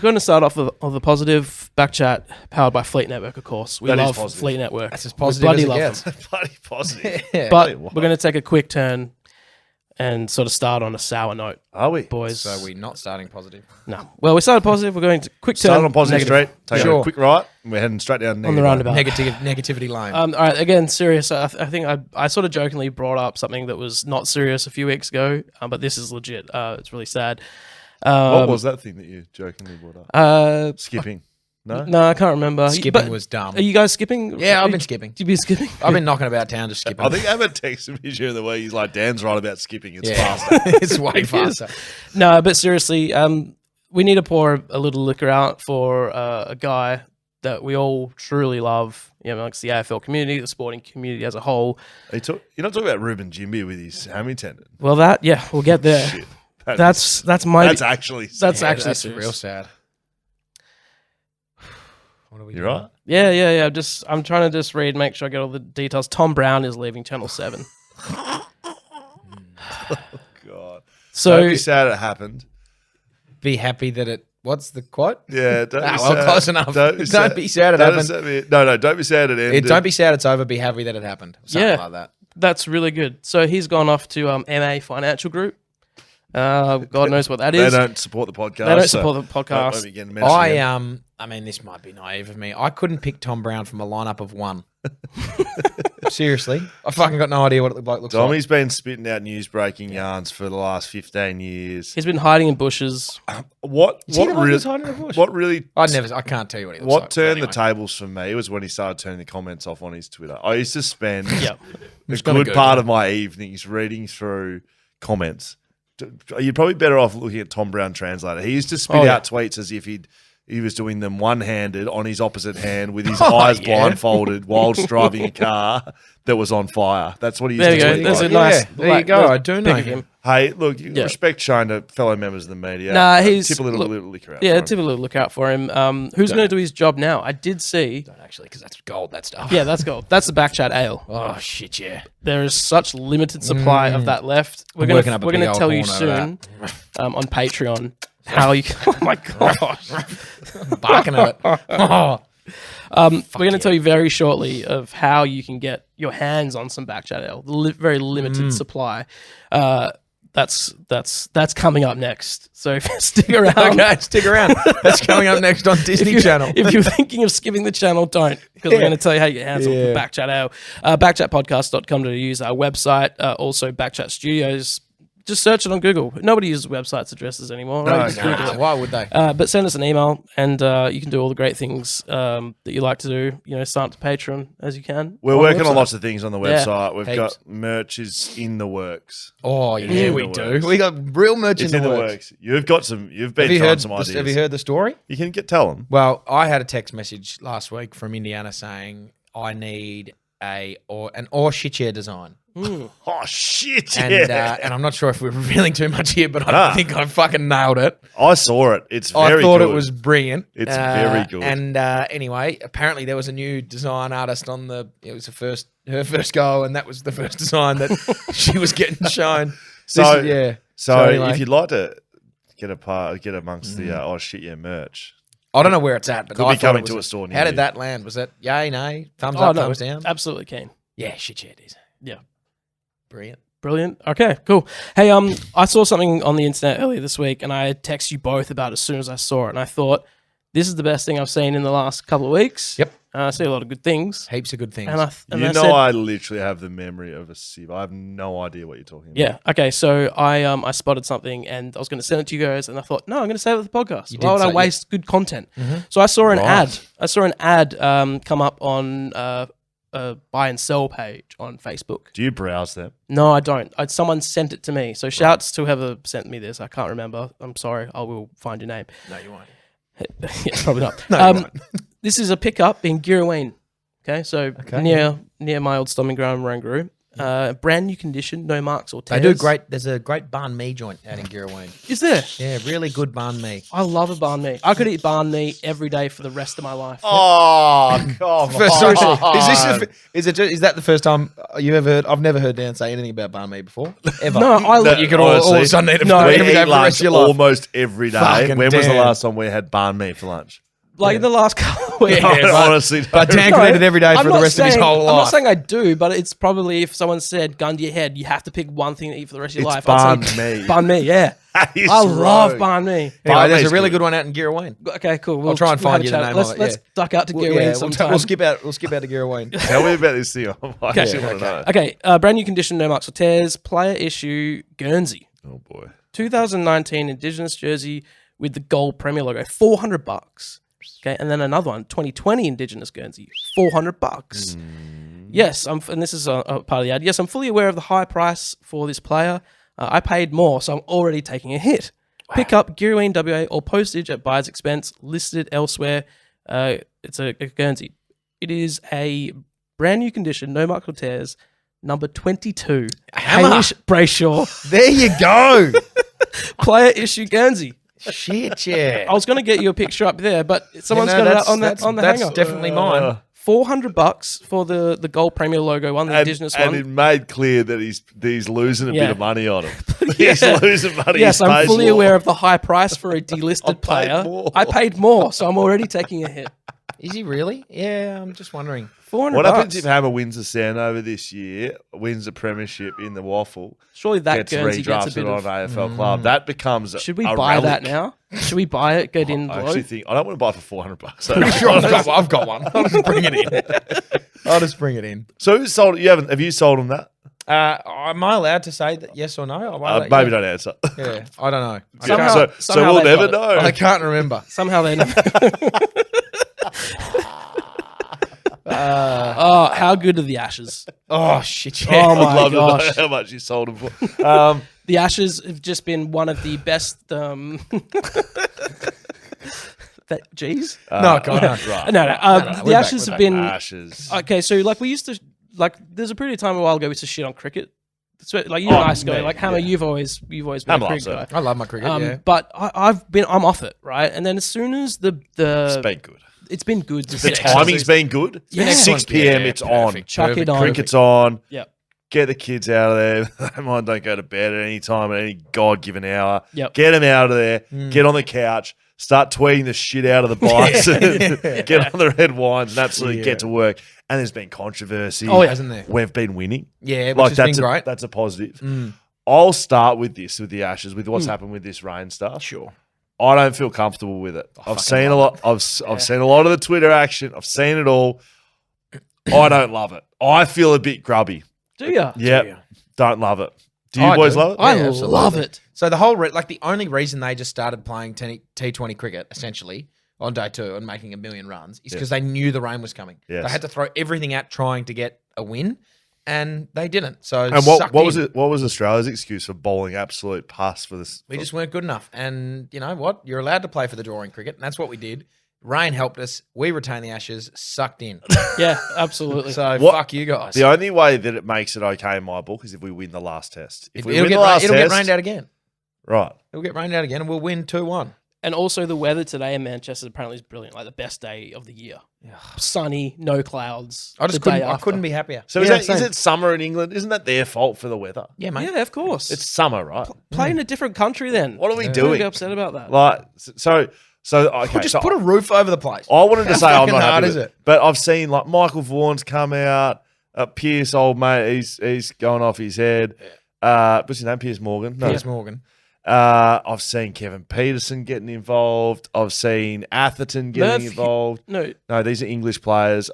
going to start off with a positive. BackChat, powered by Fleet Network, of course. We love Fleet Network. That's as positive as it gets. Bloody positive. Yeah. But we're going to take a quick turn and sort of start on a sour note. Are we? Boys? So we're not starting positive. No. Well, we started positive. We're going to quick turn. Started on positive negative. straight. Take a quick right. And we're heading straight down on the roundabout. Negativity line. All right, again, serious. I think I sort of jokingly brought up something that was not serious a few weeks ago, but this is legit. It's really sad. What was that thing that you jokingly brought up? Skipping. No? No, I can't remember. Skipping was dumb. Are you guys skipping? Yeah, I've been skipping. You've been skipping? I've been knocking about town just skipping. I think Abbott texted me during the week. He's like, Dan's right about skipping. It's Yeah. faster. It's way faster. No, but seriously, we need to pour a little liquor out for a guy that we all truly love, amongst the AFL community, the sporting community as a whole. You're not talking about Ruben Jimby with his hammy tendon. Well, we'll get there. Shit. That's actually sad. That's serious. Real sad. What are we You doing? right? Yeah. I'm trying to just read, make sure I get all the details. Tom Brown is leaving Channel 7. God. So Don't be sad it happened. Be happy that it. What's the quote? Yeah, don't be well, sad. close enough. Don't be sad it happened. No, don't be sad it ended. Don't be sad it's over. Be happy that it happened. Something like that. That's really good. So he's gone off to MA Financial Group. God knows what that is. They don't support the podcast. They don't support the podcast. Don't be getting messy again. I mean, this might be naive of me. I couldn't pick Tom Brown from a lineup of one. Seriously, I fucking got no idea what the bloke looks like. Tommy's been spitting out news-breaking yarns for the last 15 years. He's been hiding in bushes. What really? hiding in a bush? What really? I can't tell you what he looks What like. turned the tables for me was when he started turning the comments off on his Twitter. I used to spend Yep. a good part of my evenings reading through comments. You're probably better off looking at Tom Brown Translator. He used to spit out tweets as if he was doing them one-handed on his opposite hand with his eyes blindfolded whilst driving a car that was on fire. That's what he used There to you go. tweet There's like. a nice. there you go. I do know him. Hey, look, respect shown to fellow members of the media. Nah, he's tip a little liquor out. Yeah, for him. tip a little look out for him. Who's going to do his job now? I did see. Don't actually, because that's gold. That stuff. Yeah, that's gold. That's the BackChat ale. Oh shit, yeah. There is such limited supply of that left. We're going to tell you soon on Patreon how you. Oh my gosh, Barking at it. Oh. We're going to tell you very shortly of how you can get your hands on some BackChat ale. Very limited supply. That's coming up next. So stick around. Okay, stick around. That's coming up next on Disney Channel. If you're thinking of skipping the channel, don't, because we're going to tell you how you get hands on the BackChat ale. BackChatpodcast.com to use our website. Also, BackChat Studios. Just search it on Google. Nobody uses websites addresses anymore. Right? Just Google it. Why would they? But send us an email, and you can do all the great things that you like to do. Sign up to Patreon as you can. We're working on lots of things on the website. We've heaps. got merch is in the works. Oh yeah, in we the do. works. We got real merch It's in the works. You've got some. You've been trying some ideas. Have you heard the story? You can tell them. Well, I had a text message last week from Indiana saying I need an or shit chair design. Oh shit! And Yeah. and I'm not sure if we're revealing too much here, but I think I fucking nailed it. I saw it. It's very. I thought good. it was brilliant. It's very good. And anyway, apparently there was a new design artist on it was her first go, and that was the first design that she was getting shown. So anyway. if you'd like to get amongst the oh shit yeah merch, I don't know where it's at, but could I be thought coming it to was a store near How did you. that land? Was that yay, nay, thumbs up, thumbs down? Absolutely keen. Yeah, shit, it is. Yeah. Brilliant. Okay, cool. Hey, I saw something on the internet earlier this week, and I texted you both about it as soon as I saw it, and I thought, this is the best thing I've seen in the last couple of weeks. Yep. I see a lot of good things. Heaps of good things. I literally have the memory of a sieve. I have no idea what you're talking about. Yeah. Okay. So I spotted something, and I was going to send it to you guys, and I thought, no, I'm going to save it for the podcast. Why would I waste good content? So I saw an ad. I saw an ad come up on a buy and sell page on Facebook. Do you browse them? No, I don't. Someone sent it to me. So shouts to whoever sent me this. I can't remember. I'm sorry. I will find your name. No, you won't. Yeah, probably not. No, you won't. This is a pickup in Girraween. Okay, so near my old stomping ground, Marangaroo. Brand new condition, no marks or They tears. do great. There's a great banh mi joint out in Girraween. Is there? Yeah, really good banh mi. I love a banh mi. I could eat banh mi every day for the rest of my life. Oh, God. Is that the first time you ever heard? I've never heard Dan say anything about banh mi before. Ever. No, I love You could all of a sudden eat it every day for the rest of your life. Almost every day. Fucking When was the Dan. last time we had banh mi for lunch? like in the last couple of weeks. Honestly, But Dan No, could eat it every day I'm for the not rest of his saying- whole I'm life. not saying I do, but it's probably if someone said gun to your head, you have to pick one thing to eat for the rest of your It's life. I'd banh say mi. Banh mi, yeah. That is I love rogue. banh mi. Anyway, Banh there's a mi's really good. good one out in Girraween. Okay, cool. We'll try and we'll find have you a the chat. name of it, Let's yeah. duck out to Girraween sometime. We'll skip out to Girraween. Tell me about this thing. I actually want to know. Okay, brand new condition, no marks or tears. Player issue Guernsey, Oh, boy. 2019 Indigenous jersey with the gold Premier logo, $400. Okay, and then another one, 2020 Indigenous Guernsey, $400. Yes, and this is a part of the ad. Yes, I'm fully aware of the high price for this player. I paid more, so I'm already taking a hit. Pick up Girraween WA or postage at buyer's expense, listed elsewhere. It's a Guernsey. It is a brand new condition, no mark or tears, number 22. Hammer. Hamish Brayshaw, There you go. player issue Guernsey. Shit, yeah. I was going to get you a picture up there, but someone's got it up on the That's hanger. definitely mine. $400 for the gold Premier logo one, the Indigenous and one. it made clear that he's losing a Yeah. bit of money on it. He's losing money. Yes, He's I'm paid fully more. aware of the high price for a delisted player. more. I paid more, so I'm already taking a hit. Is he really? Yeah, I'm just wondering. $400. What happens if Hammer wins the Sandover this year, wins the premiership in the Waffle, Surely that gets Guernsey gets a redrafted bit on of... AFL club? That becomes Should we a buy relic. that now? Should we buy it, get in I below? actually think I don't want to buy it for $400. Pretty sure I've got one. I'll just bring it in. I'll just bring it in. So who sold? You haven't? Have you sold them that? Am I allowed to say that yes or no? Maybe don't answer. Yeah, I don't know. Somehow- so somehow we'll they've never got it. know. I can't remember. Somehow they never... Oh, how good are the Ashes? Oh shit! Yeah. Oh I'd my love to know gosh. how much you sold them for. The Ashes have just been one of the best... Geez? No, God, no. Right. No. we're The back, Ashes we're have been... Ashes. Okay, so like we used to... Like there's a period of time a while ago we used to shit on cricket. So, like you and I, Scotty, man, like Hammer, yeah. you've always been Hammer a loves cricket it. guy. I love my cricket. Yeah. But I'm off it, right? And then as soon as It's been good. it's been good. The timing's been good. Yeah. 6 p.m. Yeah, it's on. perfect. Chuck it on. Cricket's on. Yep. Get the kids out of there. Don't go to bed at any time, at any God-given hour. Yep. Get them out of there. Get on the couch. Start tweeting the shit out of the bikes. Get on the red wines and absolutely get to work. And there's been controversy. Oh, yeah, hasn't there? We've been winning. Yeah, which Like has that's been great. that's a positive. I'll start with this, with the Ashes, with what's happened with this rain stuff. Sure. I don't feel comfortable with it. I've seen a lot. I've seen a lot of the Twitter action. I've seen it all. I don't love it. I feel a bit grubby. Do you? Yeah, don't love it. Do you I boys do. love it? I Yeah, love absolutely. it. So the whole the only reason they just started playing T20 cricket essentially on day 2 and making 1 million runs is because they knew the rain was coming. Yes. They had to throw everything at trying to get a win, and they didn't. So And what sucked was in. it? What was Australia's excuse for bowling absolute pus for this? We just weren't good enough. And you know what? You're allowed to play for the drawing cricket, and that's what we did. Rain helped us. We retained the Ashes, sucked in. Yeah, absolutely. So What- fuck you guys. The only way that it makes it okay in my book is if we win the last test. If we it'll win get the last it'll test, get rained out again. right? It'll get rained out again, and we'll win 2-1. And also the weather today in Manchester apparently is brilliant, like the best day of the year. Sunny, no clouds. I just the day couldn't. I after. couldn't be happier. So Yeah, is same. it summer in England? Isn't that their fault for the weather? Yeah, mate. Yeah, of course. It's summer, right? Play in a different country then. What are we Don't doing? get upset about that. Like, so okay. Just so put a roof over the place. I wanted to How say I'm fucking not hard happy is with it? but I've seen like Michael Vaughan's come out. Pierce, old mate, he's going off his head. What's his name? Pierce Morgan. No. Piers Morgan. I've seen Kevin Peterson getting involved. I've seen Atherton getting Murphy- involved. No, No, these are English players.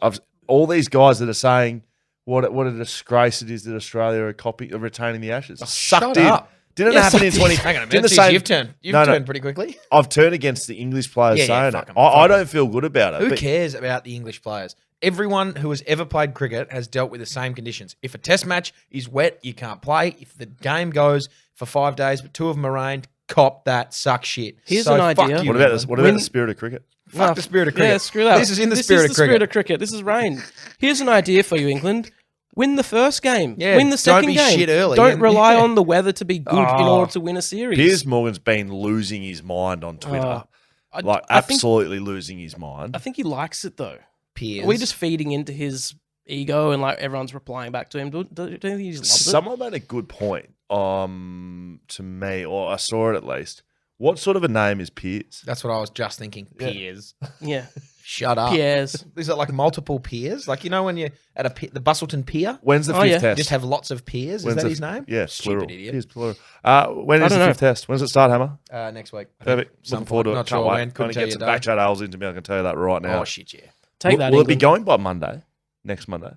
All these guys that are saying what a disgrace it is that Australia are retaining the Ashes. shut Sucked in. up. Didn't Yeah, happen in sucked in. 20. Hang on a didn't the minute. same- You've turned. You've No, no. turned pretty quickly. I've turned against the English players Yeah, saying fuck it. 'em, I fuck don't feel good about it. Who but cares about the English players? Everyone who has ever played cricket has dealt with the same conditions. If a test match is wet, you can't play. If the game goes for 5 days, but 2 of them are rained, cop that, suck shit. Here's So an fuck idea. you, What about England. this? What about the spirit of cricket? Fuck the spirit of cricket. Yeah, screw that. This is in the spirit of cricket. This is rain. Here's an idea for you, England. Win the first game. Yeah, Win the second don't be game. shit early Don't and- rely yeah. on the weather to be good in order to win a series. Piers Morgan's been losing his mind on Twitter. I think- Absolutely losing his mind. I think he likes it though. Piers. Are we just feeding into his ego and like everyone's replying back to him? Do you think he just loves it? Someone made a good point to me, or I saw it at least. What sort of a name is Piers? That's what I was just thinking. Piers. Yeah. Shut up. Piers. Is it like multiple piers? Like, you know, when you're at the Bustleton Pier? When's the Oh, fifth yeah. test? Just have lots of piers? Is When's that the- his name? Yeah, Stupid plural. idiot. Piers, plural. When I is the don't fifth test? When does it start, Hammer? Next week. Perfect. Some Looking forward to it. Not Can't sure wait. when. Trying Couldn't to tell get you some a back date. chat ales into me. I can tell you that right now. Oh, shit, yeah. Take that. Will it be England. going by Monday? Next Monday?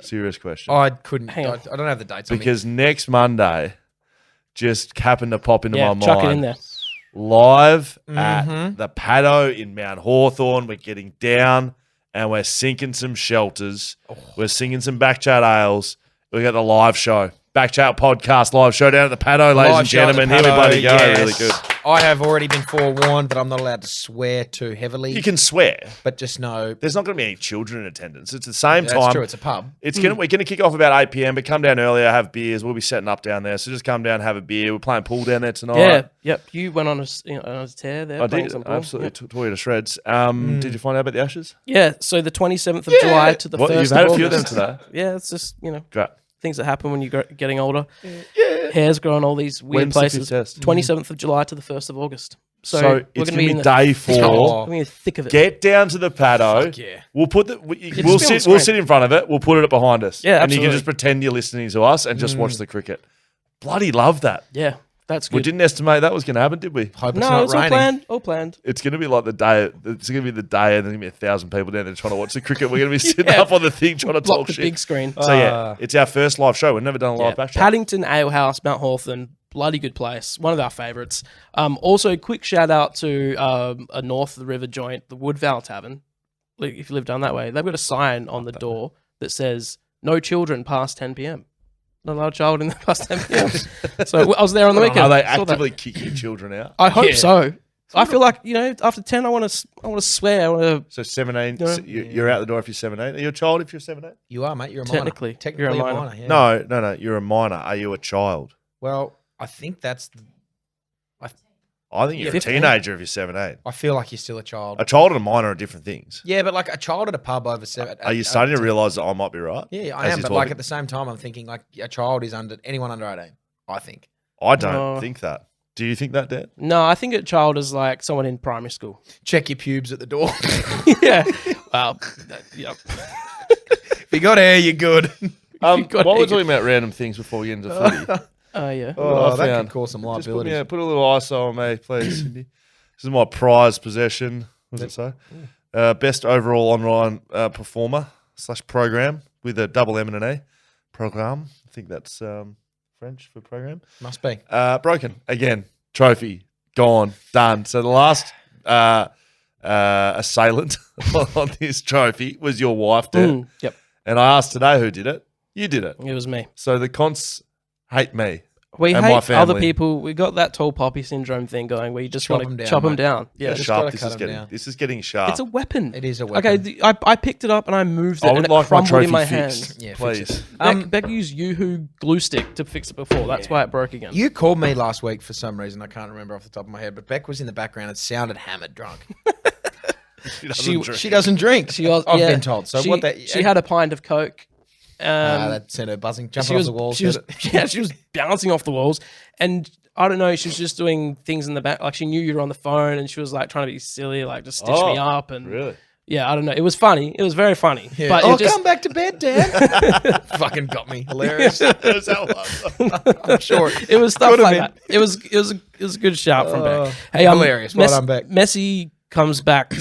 Serious question. I couldn't. Hang on. I don't have the dates on me. Because next Monday just happened to pop into Yeah, my mind. chuck it in there. Live Mm-hmm. at the Paddo in Mount Hawthorn. We're getting down and we're sinking some shelters. We're singing some backchat ales. We got the live show. Backchat podcast live show down at the Paddo, ladies Live and show at the gentlemen. Here we Paddo, bloody go. yes. Really good. I have already been forewarned that I'm not allowed to swear too heavily. You can swear. but just know There's not going to be any children in attendance. It's the same that's time. true. It's a pub. We're going to kick off about 8 p.m., but come down earlier, have beers. We'll be setting up down there. So just come down, have a beer. We're playing pool down there tonight. Yeah. Yep. You went on a tear there. I playing did. some pool. Absolutely. Yep. Tore you to shreds. Did you find out about the Ashes? Yeah. So the 27th of July to the 1st You've of had a few of them August. today. Yeah. It's just, Great. things that happen when you're getting older. Hair's growing all these weird When's the places. fifth test? 27th of July to the 1st of August. So, So we're it's going to going be to in be the day thick 4. of it. We're gonna be in the thick of it. Get down to the Paddo. Fuck yeah. We'll put just we'll be on sit screen. in front of it. We'll put it behind us. Yeah, and you can absolutely. just pretend you're listening to us and just watch the cricket. Bloody love that. Yeah. That's We good. didn't estimate that was going to happen, did we? Hope it's No, not it's all raining. planned. All planned. It's going to be like the day. It's going to be the day, and there's going to be 1,000 people down there trying to watch the cricket. We're going to be sitting Yeah. up on the thing trying to Block talk the shit. big screen. So yeah, it's our first live show. We've never done a live back show. Paddington Ale House, Mount Hawthorn, bloody good place. One of our favourites. Also, quick shout out to a north of the river joint, the Woodvale Tavern. Like, if you live down that way, they've got a sign on the door that says "No children past 10 p.m." Not allowed child in the past 10 p.m. So I was there on the weekend. Are they Saw that. actively kicking children out? I hope Yeah. so. I feel like after 10, I want to swear. I want to So 17, No. you're out the door if you're 17. Are you a child if you're 17? You are, mate. You're a Technically, minor. Technically, you're a a minor. minor. Yeah. No. You're a minor. Are you a child? Well, I think that's. I think you're a 15. teenager if you're 17. I feel like you're still a child. A child and a minor are different things. Yeah, but like a child at a pub over 7. Are you starting to realise that I might be right? Yeah, I as am. you're But like talking? at the same time, I'm thinking like a child is anyone under 18. I think. I don't No. think that. Do you think that, Dan? No, I think a child is like someone in primary school. Check your pubes at the door. Yeah. Well, yep. If you got hair, you're good. While got we're egg. talking about random things before we get into footy, Oh, yeah. Oh, I that found- could cause some just liabilities. put a little ISO on me, please, Cindy. This is my prized possession. What does it say? Best overall online performer / program with a double M and an E. Program. I think that's French for program. Must be. Broken. Again. Trophy. Gone. Done. So the last assailant on this trophy was your wife, Dan. Yep. And I asked today who did it. You did it. It was me. So the Consts hate me. We And my hate other family. people. We got that tall poppy syndrome thing going where you just Chop want 'em to down, chop them mate. down. Yeah. just Sharp. gotta This cut is 'em getting. down. This is getting sharp. It's a weapon. It is a weapon. Okay, I picked it up and I moved it I and would it like my crumbled trophy in my fixed. hand. Yeah, fix Please. it. Beck used Yoo-hoo glue stick to fix it before. That's why it broke again. You called me last week for some reason. I can't remember off the top of my head, but Beck was in the background and sounded hammered drunk. She doesn't drink. She was, I've yeah. been told. So she, what that? she had a pint of Coke. that sent her buzzing, jumping she off was, the walls. She was, she was bouncing off the walls, and I don't know. She was just doing things in the back. Like she knew you were on the phone, and she was like trying to be silly, like just stitch me up. And Really? yeah, I don't know. It was funny. It was very funny. Yeah. But Oh, it just, come back to bed, Dan. Fucking got me. Hilarious. I'm sure. it was stuff Could've like been. that. It was a good shout from Beck. Hey, hilarious. Well done, Beck. Messi comes back,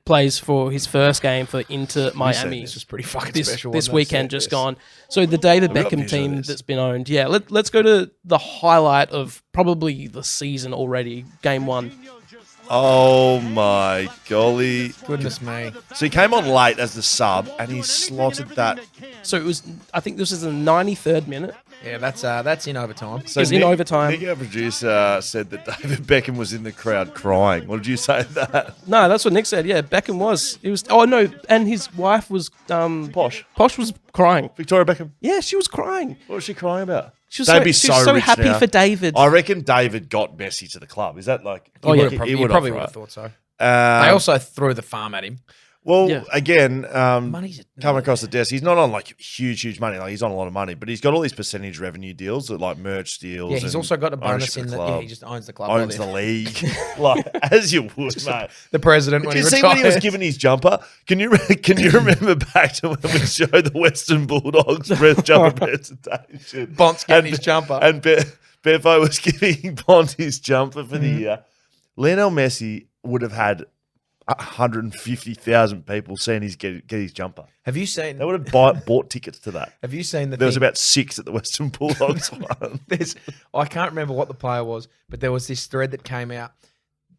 plays for his first game for Inter Miami. This was pretty fucking this, special. this wasn't it? weekend Yes. just gone. So the David got Beckham visual of team this. that's been owned. Yeah, let's go to the highlight of probably the season already, game 1. Oh my golly! Goodness me. So he came on late as the sub, and he slotted that. So it was, I think this is the 93rd minute. Yeah, that's in overtime. So It's in overtime. Nick, our producer, said that David Beckham was in the crowd crying. What did you say to that? No, that's what Nick said. Yeah, Beckham was. He was. Oh no, and his wife was. Posh. Posh was crying. Victoria Beckham. Yeah, she was crying. What was she crying about? She was They'd so, be she was so rich happy now. for David. I reckon David got Messi to the club. Is that like? Oh, yeah, You probably would have thought so. They They also threw the farm at him. Well, Yeah. again, Money's coming across the desk, he's not on like huge money. Like he's on a lot of money, but he's got all these percentage revenue deals that like merch deals. Yeah, he's and also got a bonus ownership in of that. club, Yeah, he just owns the club. owns the league, like as you would, mate. The president when Did he you see retired. when he was given his jumper? Can you remember back to when we showed the Western Bulldogs jumper presentation? Bont's getting his jumper. And Bevo was giving Bont his jumper for the year. Lionel Messi would have had 150,000 people seeing get his jumper. Have you seen? They would have bought tickets to that. Have you seen the? There was thing- about 6 at the Western Bulldogs one. I can't remember what the player was, but there was this thread that came out.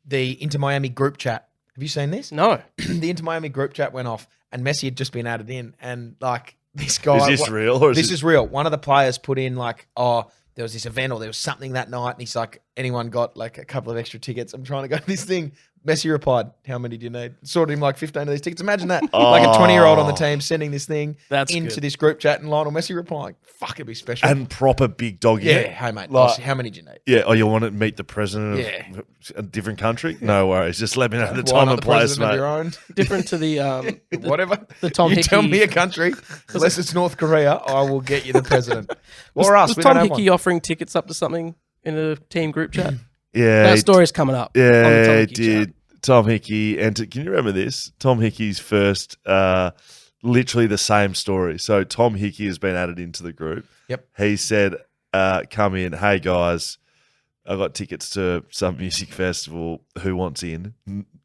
The Inter Miami group chat. Have you seen this? No. The Inter Miami group chat went off, and Messi had just been added in, and like this guy. Is this real? Or This is real. One of the players put in like, oh, there was this event or there was something that night, and he's like, anyone got like a couple of extra tickets? I'm trying to go to this thing. Messi replied, how many do you need? Sorted him like 15 of these tickets. Imagine that. Like a 20-year-old on the team sending this thing That's into good. this group chat, and Lionel Messi replying, fuck, it'd be special. and proper big dog. yeah, Yeah. hey mate, Like- how many do you need? Yeah. Oh, you want to meet the president Yeah. of a different country? No worries. Just let me know the Why time not and the place, president of mate. your own? Different to the Whatever. the Tom you Hickey. tell me a country, unless it's North Korea, I will get you the president. Or us. Was We Tom don't have Hickey one. offering tickets up to something in a team group chat? Yeah. That story's coming up. on the Tom Yeah, it Hickey did. chat. Tom Hickey. And can you remember this? Tom Hickey's first, literally the same story. So Tom Hickey has been added into the group. Yep. He said, come in. Hey, guys, I got tickets to some music festival. Who wants in?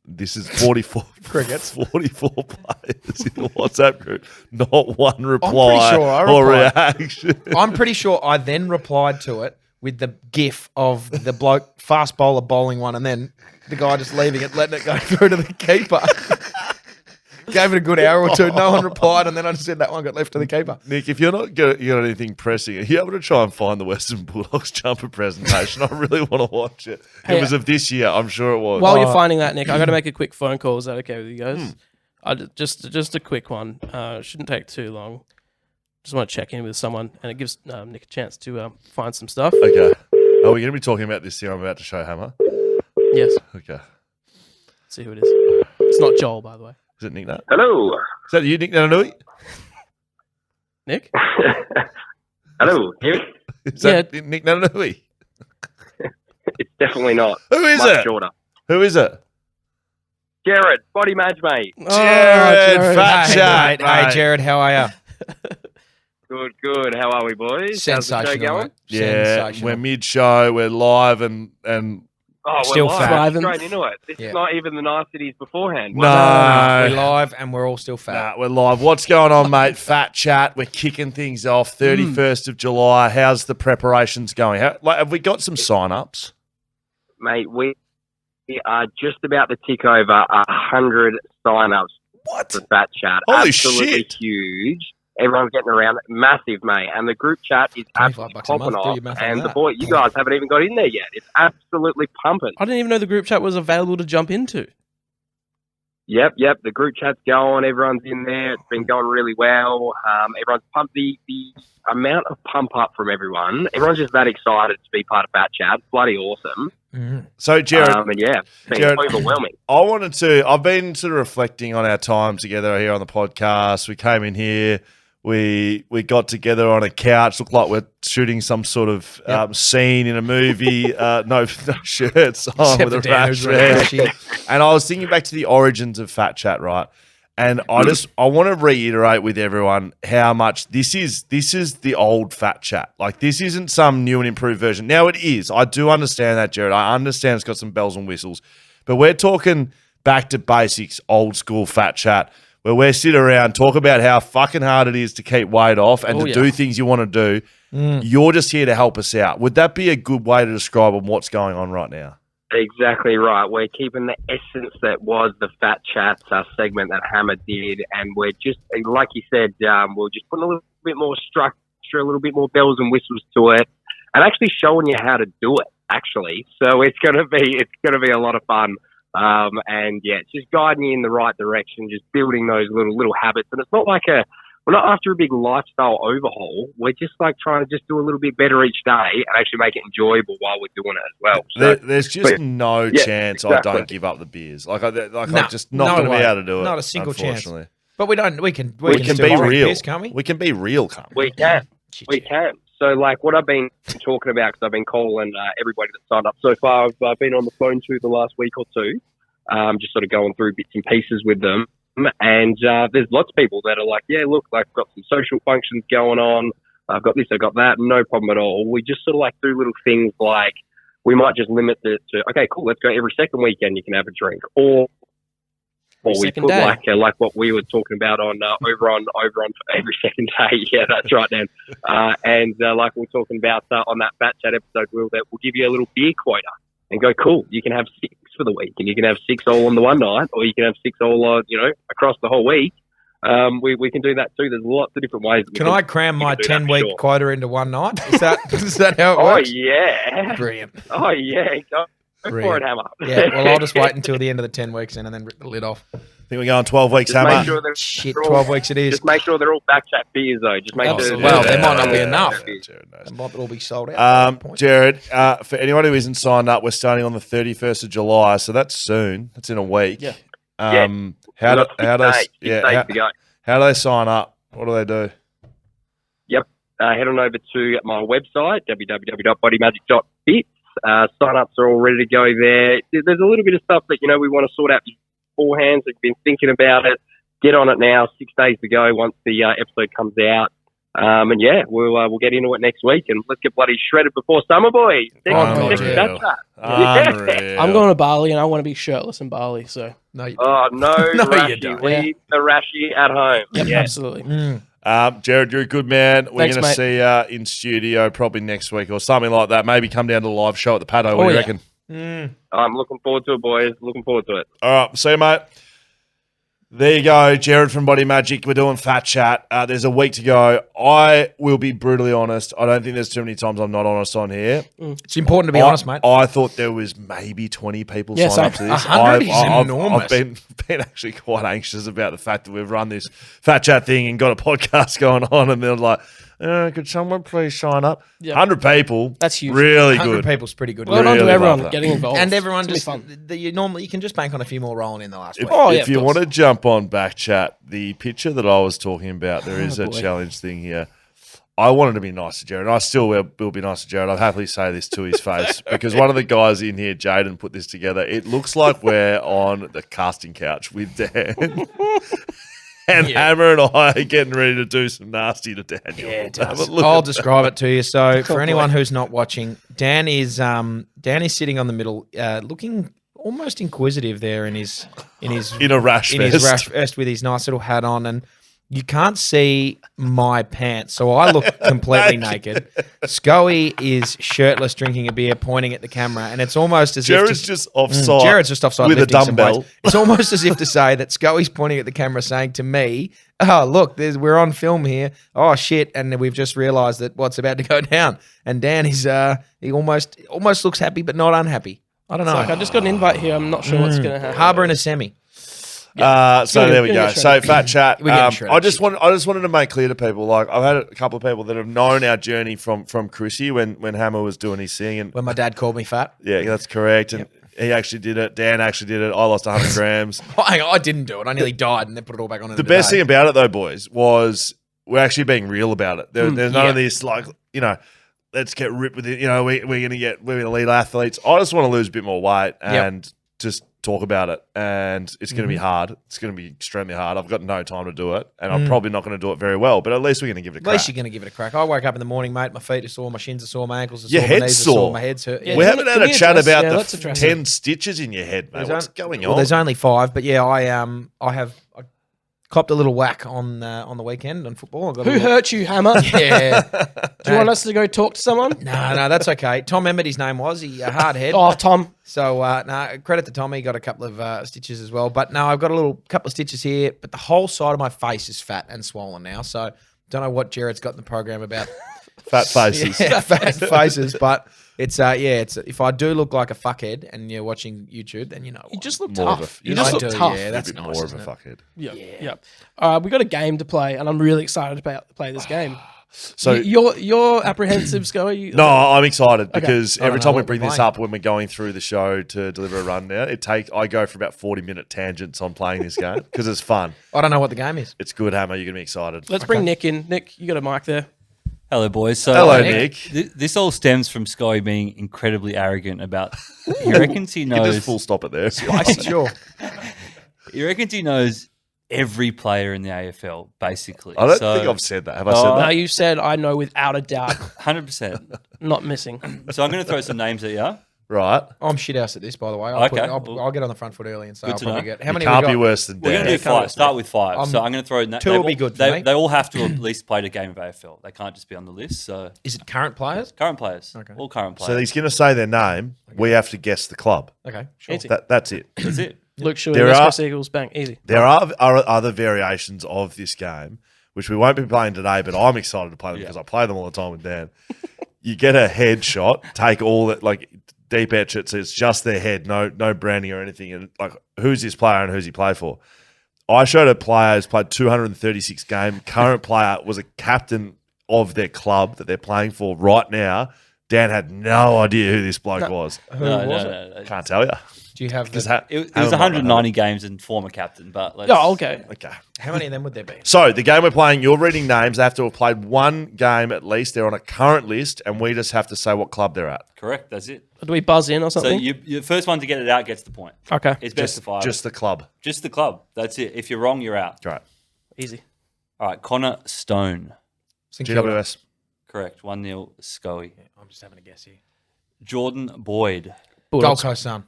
This is 44 Crickets. 44 players in the WhatsApp group. Not one reply sure I or replied. reaction. I'm pretty sure I then replied to it with the gif of the bloke fast bowler bowling one, and then the guy just leaving it, letting it go through to the keeper. Gave it a good hour or two. No one replied, and then I just said that one got left to the keeper. Nick, if you're not you got anything pressing, are you able to try and find the Western Bulldogs jumper presentation? I really want to watch it. Hey, It was of this year, I'm sure it was. While you're finding that, Nick, I got to make a quick phone call. Is that okay with you guys? Just a quick one. Shouldn't take too long. Just want to check in with someone, and it gives Nick a chance to find some stuff. Okay. Are we going to be talking about this here I'm about to show Hammer? Yes. Okay. Let's see who it is. It's not Joel, by the way. Is it Nick Nat? Hello. Is that you, Nick Nananui? Nick? Hello. Hear me? Is that Nick Nananui? It's definitely not. Who is Much it? shorter. Who is it? Jared, body madge, mate. Jared, fat Hey, chat, mate. Hey, mate. Jared, how are you? Good. How are we, boys? How's the show Sensational, going? mate. Yeah, Sensational. we're mid-show, we're live and Oh, Still we're live. fat. Thriving. Straight into it. This Yeah. is not even the niceties beforehand. No. We're live and we're all still fat. we're live. What's going on, mate? Fat chat. We're kicking things off. 31st of July. How's the preparations going? Have we got some sign-ups? Mate, we are just about to tick over 100 sign-ups What? for Fat Chat. Holy Absolutely shit. huge. Everyone's getting around. Massive, mate. And the group chat is 25 absolutely bucks a month. popping Do off. your math on And the that. boy, you guys haven't even got in there yet. It's absolutely pumping. I didn't even know the group chat was available to jump into. Yep. The group chat's going. Everyone's in there. It's been going really well. Everyone's pumped. The amount of pump up from everyone. Everyone's just that excited to be part of Fat Chat. It's bloody awesome. Mhm. So, Jared, And yeah, it's been Jared- overwhelming. I've been sort of reflecting on our time together here on the podcast. We came in here, we got together on a couch, looked like we're shooting some sort of scene in a movie. No shirts on Except with for a Dan, rash who's really there. rashy. And I was thinking back to the origins of Fat Chat, right? And I want to reiterate with everyone how much this is the old Fat Chat. Like, this isn't some new and improved version. Now it is. I do understand that, Jared. I understand it's got some bells and whistles. But we're talking back to basics, old school Fat Chat, where we sit around, talk about how fucking hard it is to keep weight off and to do things you want to do. You're just here to help us out. Would that be a good way to describe what's going on right now? Exactly right. We're keeping the essence that was the Fat Chats segment that Hammer did, and we're just, like you said, we're just putting a little bit more structure extra, a little bit more bells and whistles to it, and actually showing you how to do it. Actually, so it's gonna be a lot of fun. And yeah, it's just guiding you in the right direction, just building those little habits. And it's not like we're not after a big lifestyle overhaul. We're just like trying to just do a little bit better each day and actually make it enjoyable while we're doing it as well. So, there's just no chance exactly. I don't give up the beers. I'm just not going to be able to do it. Not a single chance. Unfortunately. But we can We can can still be drink real. piss, can't we? We can be real, can't we? we can. We can. So, like, what I've been talking about, because I've been calling everybody that signed up so far, I've been on the phone to the last week or two, just sort of going through bits and pieces with them. And there's lots of people that are like, yeah, look, like, I've got some social functions going on. I've got this, I've got that. No problem at all. We just sort of, like, do little things like we might just limit it to, okay, cool, let's go every second weekend you can have a drink. Or we put like what we were talking about on over on every second day. Yeah, that's right, Dan. And like we were talking about on that BackChat episode, Will, that we'll give you a little beer quota and go, cool, you can have 6 for the week, and you can have 6 all on the one night, or you can have 6 all across the whole week. We can do that too. There's lots of different ways. Can I cram my 10-week quota into one night? Is that how it works? Oh yeah, brilliant. Oh yeah, go for it, Hammer. Yeah, well, I'll just wait until the end of the 10 weeks and then rip the lid off. I think we're going 12 weeks, Just Hammer. make sure Shit, they're all- 12 weeks it is. Just make sure they're all BackChat beers, though. Just make sure. Absolutely. Well, there might not be Yeah, enough. yeah, Jared knows. They might all be sold out. at that point. Jared, for anyone who isn't signed up, we're starting on the 31st of July, so that's soon. That's in a week. Yeah. How We've do got 6 days to go. how do they sign up? What do they do? Yep. Head on over to my website, www.bodymagic.fit. Sign-ups are all ready to go there. There's a little bit of stuff that, we want to sort out beforehand, so you've been thinking about it. Get on it now, 6 days to go once the episode comes out. And yeah, we'll get into it next week, and let's get bloody shredded before summer, boys. Unreal. I'm going to Bali, and I want to be shirtless in Bali. So No, you Oh, no, No, you Rashi. don't. Leave the Rashi at home. yep, Yeah. absolutely. Jared, you're a good man. We're Thanks, going to mate. see you in studio probably next week or something like that. Maybe come down to the live show at the Paddo. What do you yeah. reckon? I'm looking forward to it, boys. Looking forward to it. All right, see you, mate. There you go, Jared from Body Magic. We're doing Fat Chat. There's a week to go. I will be brutally honest. I don't think there's too many times I'm not honest on here. It's important to be honest, mate. I thought there was maybe 20 people Yeah, signed up to same. this. 100 is enormous. I've been actually quite anxious about the fact that we've run this Fat Chat thing and got a podcast going on, and they're like, could someone please sign up? Yeah. 100 people. That's huge. Really 100 good. people's pretty good. Well done to Really everyone love that. getting involved. And everyone It's just gonna be fun. you can just bank on a few more rolling in the last week. If you of want course. to jump on BackChat, the picture that I was talking about, there is a boy. challenge thing here. I wanted to be nice to Jared. I still will be nice to Jared. I'll happily say this to his face because one of the guys in here, Jaden, put this together. It looks like we're on the casting couch with Dan. And Hammer and I are getting ready to do some nasty to Daniel. Yeah, it Have does. a look I'll at describe it to you. So, for boy. anyone who's not watching, Dan is sitting on the middle, looking almost inquisitive there in his in a rash his vest. rash vest with his nice little hat on, and you can't see my pants, so I look completely naked. Scully is shirtless, drinking a beer, pointing at the camera, and it's almost as Jared's if just offside. Jared's just offside with a lifting some dumbbell. weights. It's almost as if to say that Scully's pointing at the camera, saying to me, "Oh, look, we're on film here. Oh shit!" And we've just realised that what's about to go down. And Dan is he almost looks happy, but not unhappy. I don't know. Like, I just got an invite here. I'm not sure what's going to happen. Harbour in a semi. So there we Gonna go. get So shredded. Fat Chat. We're getting shredded. I just wanted to make clear to people. Like I've had a couple of people that have known our journey from Chrissy when Hammer was doing his thing, and When my dad called me fat. yeah, that's correct. And he actually did it. Dan actually did it. I lost 100 grams. I didn't do it. I nearly died and then put it all back on. The best thing about it though, boys, was we're actually being real about it. There's none of yeah. this like let's get ripped with it. We're gonna elite athletes. I just want to lose a bit more weight and just talk about it. And it's going to be hard. It's going to be extremely hard. I've got no time to do it, and I'm probably not going to do it very well. But at least we're going to give it a At crack. least you're going to give it a crack. I woke up in the morning, mate. My feet are sore, my shins are sore, my ankles are Your sore, my head's knees are sore. sore, my head's hurt. Yeah, we can haven't we- had can a we chat address- about yeah, the let's address 10 stitches in your head, mate. What's going Well, on? there's only 5, but yeah, I copped a little whack on the weekend on football. I got a Who little- hurt you, Hammer? Yeah. Do you want us to go talk to someone? No, that's okay. Tom Emmett, his name was. He a hard head. Oh, Tom. So, credit to Tommy. He got a couple of stitches as well. But no, I've got a couple of stitches here, but the whole side of my face is fat and swollen now. So Don't know what Jared's got in the program about Fat faces. fat faces, but it's it's if I do look like a fuckhead and you're watching YouTube, then you know You why. just look More of tough. a- You I just look do, tough. yeah. A That's bit nice, more of a isn't it? fuckhead. Yeah. We got a game to play, and I'm really excited to play this game. So You're apprehensive, Scully? no, I'm excited because I don't every know time we what bring we're this playing. up when we're going through the show to deliver a rundown, I go for about 40-minute tangents on playing this game because it's fun. I don't know what the game is. It's good, Hammer. You're gonna be excited. Let's bring Nick in. Nick, you got a mic there. Hello, boys. So Hello, Nick. This all stems from Sky being incredibly arrogant about. He reckons he You can just knows. full stop it there. Sure. He reckons he knows every player in the AFL, basically. I don't think I've said that. Have I said No, that? you said I know without a doubt, 100%. not missing. So I'm going to throw some names at you. Right. I'm shit house at this, by the way. Okay. I'll get on the front foot early and say Good I'll to probably know. get. How You many can't we be got? worse than We're going Dan. to do five. Start with five. So I'm going to throw. Two will be good for me. They all have to at least play a game of AFL. They can't just be on the list. So Is it current players? current players. Okay. All current So players. he's going to say their name. We have to guess the club. Okay, sure. Easy. That's it. That's it. Luke Shuey, There West are- Coast Eagles, bang, easy. There are other variations of this game, which we won't be playing today, but I'm excited to play them because I play them all the time with Dan. You get a headshot, take all that, like deep etch it, so it's just their head, no branding or anything, and like who's this player and who's he play for. I showed a player who's played 236 games. Current player was a captain of their club that they're playing for right now. Dan had no idea who this bloke was. Who No, was no, it? no. Can't tell you. Do you have It was 190 games and former captain, but let's, Oh, okay. Okay. how many of them would there be? So the game we're playing, you're reading names. They have to have played one game at least. They're on a current list, and we just have to say what club they're at. correct. That's it. Do we buzz in or So something? you first one to get it out gets the point. Okay, It's best of five. Just the club. Just the club. That's it. If you're wrong, you're out. Great. easy. All right, Connor Stone. St Kilda. GWS. Correct. 1-0 Scully. I'm just having a guess here. Jordan Boyd. Gold Bulldogs. Coast Sun.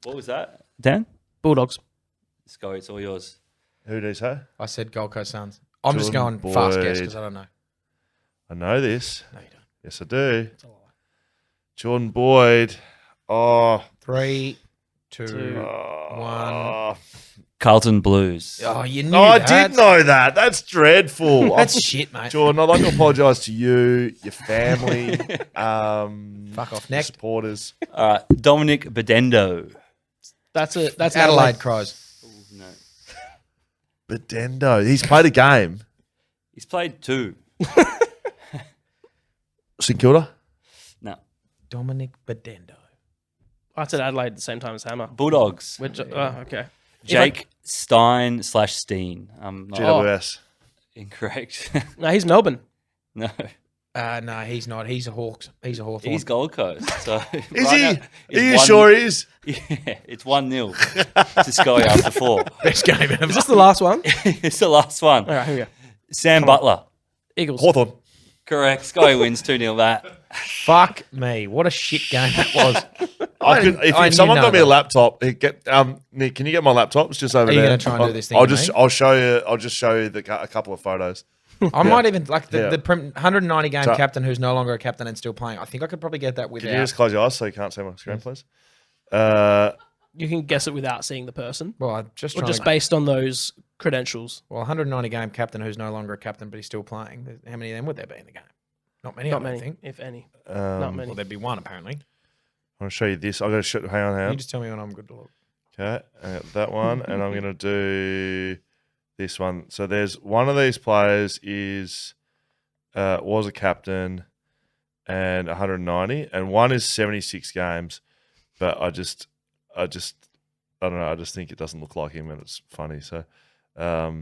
What was that? Dan? Bulldogs. Scully, it's all yours. Who do you say? I said Gold Coast Suns. I'm just Jordan going fast guess Boyd. because I don't know. I know this. No, you don't. Yes, I do. Jordan Boyd. Oh. 3, 2, Two. 1. Oh, Carlton Blues. Oh, you knew I that. did know that. That's dreadful. That's shit, mate. Jordan, I'd like to apologise to you, your family, Fuck off. Next. supporters. All right, Dominic Bedendo. That's it. That's Adelaide Crows. No. Bedendo. He's played a game. He's played 2. St Kilda. No. Dominic Bedendo. I said Adelaide at the same time as Hammer. Bulldogs. Which, okay. Jake Stein/Steen. I'm not GWS. incorrect. No, he's Melbourne. No. No, he's not. He's a Hawks. He's a Hawthorn. He's Gold Coast. So Is he? Are you sure he is? Yeah, it's 1-0 to Scully after 4. best game ever. Is this the last one? It's the last one. All right, here we go. Sam Butler. Eagles. Hawthorn. Correct. Scully wins 2-0 that. Fuck me. What a shit game that was. If someone got me a laptop, Nick, can you get my laptop? It's just over Are you there. gonna try and do this thing I'll with just, me? I'll show you. I'll just show you a couple of photos. I might even like the, Yeah. the 190 game So- captain who's no longer a captain and still playing. I think I could probably get that Can you without. just close your eyes so you can't see my screen, please? You can guess it without seeing the person, Well, I'm just or trying just to, based on those credentials. well, 190 game captain who's no longer a captain but he's still playing. How many of them would there be in the game? Not many. Not I don't many, think. if any. Not many. Well, there'd be one apparently. I'm going to show you this. I've got to show. Hang on. You just tell me when I'm good to look. Okay, I got that one, and I'm going to do this one. So there's one of these players was a captain and 190, and one is 76 games, but I don't know. I just think it doesn't look like him, and it's funny. So, yeah,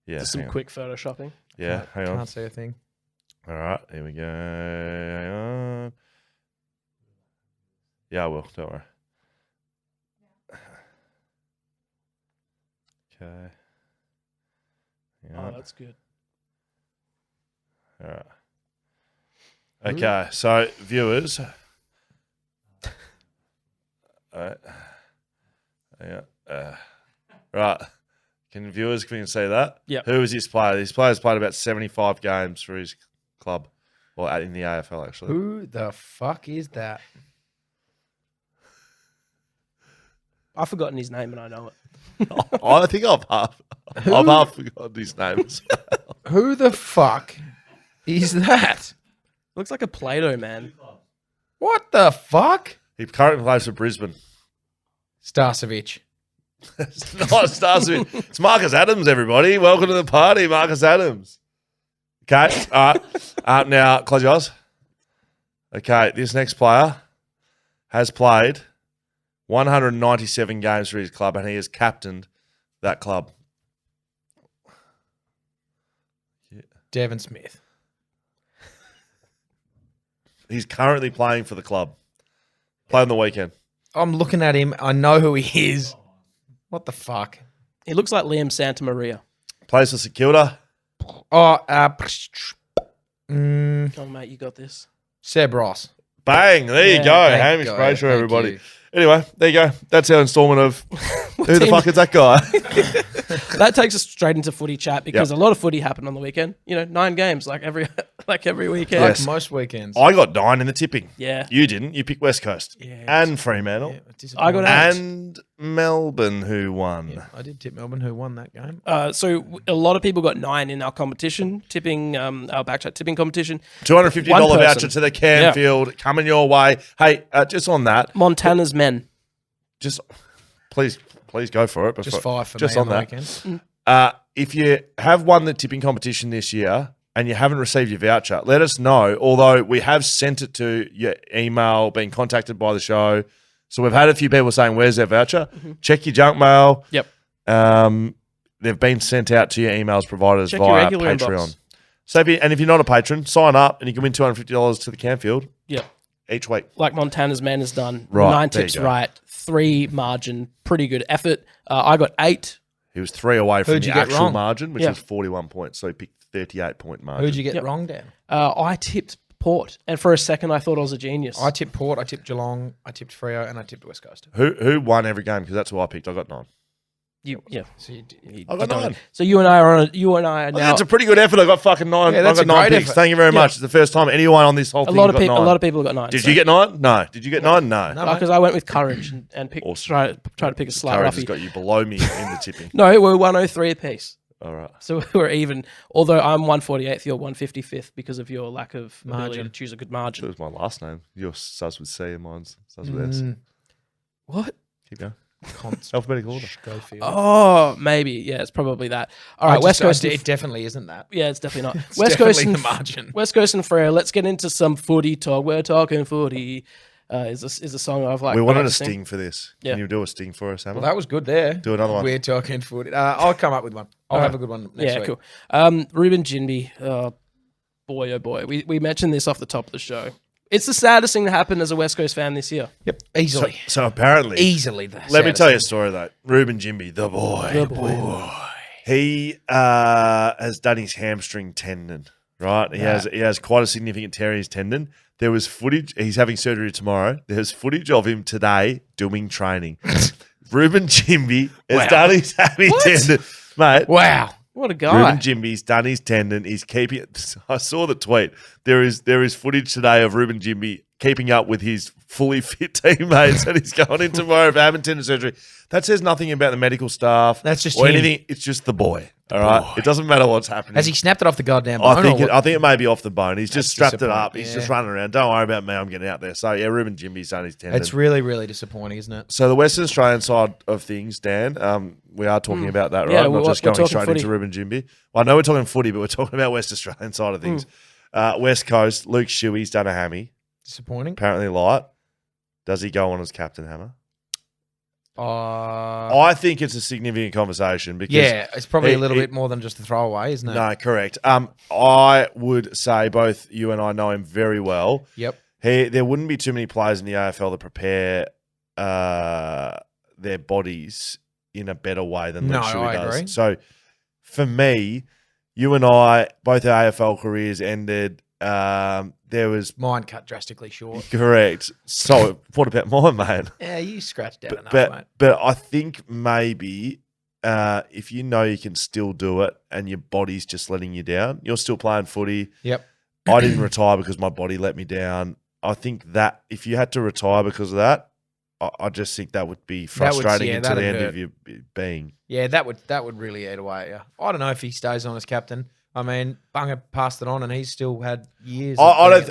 Just some hang on. quick photoshopping. Yeah, hang on. Can't see a thing. All right, here we go. Hang on. Yeah, I will. Don't worry. Okay. Hang Oh, on. that's good. All right. Okay, so viewers. All right. Hang on. Right. Can viewers can see that? Yep. Who is this player? This player's played about 75 games for his club, or in the AFL actually. Who the fuck is that? I've forgotten his name and I know it. I think I've half forgotten his name. Who the fuck is that? Looks like a Play-Doh man. What the fuck? He currently plays for Brisbane. Starcevic. It's not Starcevic. It's Marcus Adams, everybody. Welcome to the party, Marcus Adams. Okay. All right. Now, close your eyes. Okay. This next player has played 197 games for his club, and he has captained that club. Devon Smith. He's currently playing for the club. Played on the weekend. I'm looking at him. I know who he is. What the fuck? He looks like Liam Santamaria. Plays for St Kilda. Oh, Oh, mate, you got this. Seb Ross. Bang. There you go. thank Hamish God, Brayshaw, thank everybody. you. Anyway, there you go. That's our installment of who the fuck is that guy? That takes us straight into footy chat because Yep. a lot of footy happened on the weekend. 9 games like every weekend. Yes. Like most weekends. I got 9 in the tipping. Yeah. You didn't. You picked West Coast. Yeah. And Fremantle. I got 8. And Melbourne, who won. Yeah, I did tip Melbourne, who won that game. So a lot of people got 9 in our competition, tipping our BackChat tipping competition. $250 One person. voucher to the Canfield coming your way. Hey, just on that, Montana's men. just please go for it. Just 5 for just me on the that. weekend. If you have won the tipping competition this year and you haven't received your voucher, let us know. Although we have sent it to your email, been contacted by the show. So we've had a few people saying, where's their voucher? Check your junk mail. Yep. They've been sent out to your emails provided Check your via regular Patreon. inbox. So if you're not a patron, sign up and you can win $250 to the Canfield Yep. each week. Like Montana's man has done. Right, 9 there you tips go. right, 3 margin, pretty good effort. I got 8. He was 3 away from Who'd the you get actual wrong? margin, which Yeah. was 41 points. So he picked 38-point margin. Who'd you get Yep. wrong, Dan? I tipped Port, and for a second I thought I was a genius. I tipped Port, I tipped Geelong, I tipped Freo, and I tipped West Coast. Who won every game? Because that's who I picked. I got 9. Yeah. So you I got 9. So you and I are now. That's a pretty good effort. I got fucking 9. Yeah, I that's got a 9 great picks. effort. Thank you very much. It's the first time anyone on this whole a thing lot of got people. 9. A lot of people got 9. Did you get 9? No. Did you get 9? No. No. Because I went with courage and picked, Awesome. try to pick a slight Courage has roughie. got you below me in the tipping. No, we're 103 apiece. All right. So we're even. Although I'm 148th, you're 155th because of your lack of ability Margin. to choose a good That margin. was my last name. Yours starts with C and mine's starts with S. What? Keep going. Const. Alphabetical order. Schofield. Oh, maybe. Yeah, it's probably that. All right, West Coast. It definitely isn't that. Yeah, it's definitely not. It's West Coast definitely and the margin. West Coast and Freo. Let's get into some footy talk. We're talking footy. Is a song I've like. We I wanted like a to sing. sting for this. Yeah. Can you do a sting for us, Hammer? Well, that was good there. Do another one. We're talking food. I'll come up with one. I'll have a good one next Yeah, week. cool. Ruben Ginby. Boy, oh boy. We mentioned this off the top of the show. It's the saddest thing that happened as a West Coast fan this year. Yep, easily. So apparently, Easily. let me tell you a story though. Ruben Jimby, the boy. The boy. He has done his hamstring tendon, right? He has quite a significant tear in his tendon. There was footage. He's having surgery tomorrow. There's footage of him today doing training. Ruben Jimby has done his hammy tendon, mate. Wow. What a guy. Ruben Jimby's done his tendon. He's keeping it. I saw the tweet. There is footage today of Ruben Jimby keeping up with his fully fit teammates, and he's going in tomorrow for having tendon surgery. That says nothing about the medical staff. That's just or him. anything. It's just the boy. All right. It doesn't matter what's happening. Has he snapped it off the goddamn bone? I think or it, what? I think it may be off the bone. He's just That's strapped it up. disappointing, He's yeah. just running around. Don't worry about me. I'm getting out there. So yeah, Ruben Jimby's done his tendon. It's really, really disappointing, isn't it? So the Western Australian side of things, Dan, we are talking about that, right? Yeah, Not we're just talking going straight footy. into Ruben Jimby. Well, I know we're talking footy, but we're talking about West Australian side of things. West Coast, Luke Shuey's done a hammy, Disappointing. apparently light. Does he go on as captain, Hammer? Uh, I think it's a significant conversation because yeah, it's probably a little it- bit more than just a throwaway, isn't it? no, correct. I would say both you and I know him very well. Yep. There wouldn't be too many players in the AFL that prepare their bodies in a better way than Luke No, Shuey I does. agree. So for me, you and I, both our AFL careers ended. There was Mine cut drastically short. correct. So what about mine, man? Yeah, you scratched out enough, mate. But I think maybe if you know you can still do it and your body's just letting you down, you're still playing footy. Yep. I didn't retire because my body let me down. I think that if you had to retire because of that, I just think that would be frustrating yeah, until the that'd end hurt. of your being. Yeah, that would really eat away at you. I don't know if he stays on as captain. I mean, Bunga passed it on, and he's still had years. I don't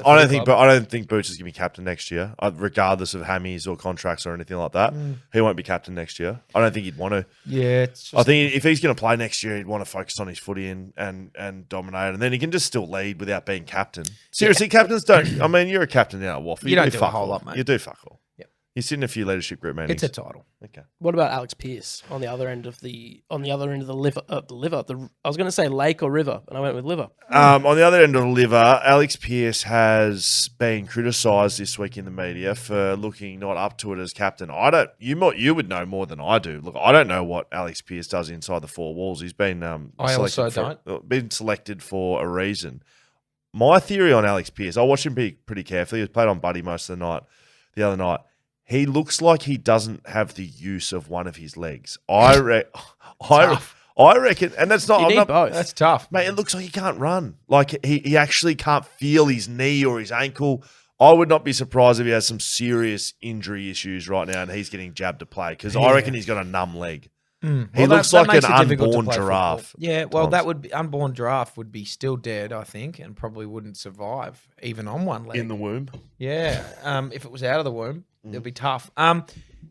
think Boots is going to be captain next year, regardless of Hammies or contracts or anything like that. He won't be captain next year. I don't think he'd want to. Yeah, it's just, I think if he's going to play next year, he'd want to focus on his footy and dominate, and then he can just still lead without being captain. Seriously, captains don't. I mean, you're a captain now at Waffle. You don't do a whole lot, mate. You do fuck all. Yep. You sit in a few leadership group meetings. It's a title. Okay. What about Alex Pearce on the other end of the liver? I was going to say lake or river, and I went with liver. On the other end of the liver, Alex Pearce has been criticised this week in the media for looking not up to it as captain. You would know more than I do. Look, I don't know what Alex Pearce does inside the four walls. He's been been selected for a reason. My theory on Alex Pearce, I watched him pretty carefully. He was played on Buddy most of the other night. He looks like he doesn't have the use of one of his legs. I reckon, and that's not. You need both. That's tough, mate. It looks like he can't run. Like he actually can't feel his knee or his ankle. I would not be surprised if he has some serious injury issues right now and he's getting jabbed to play because I reckon he's got a numb leg. He looks like an unborn giraffe. Football. Yeah, well, that would be unborn giraffe would be still dead, I think, and probably wouldn't survive even on one leg in the womb. Yeah, if it was out of the womb, it'd be tough.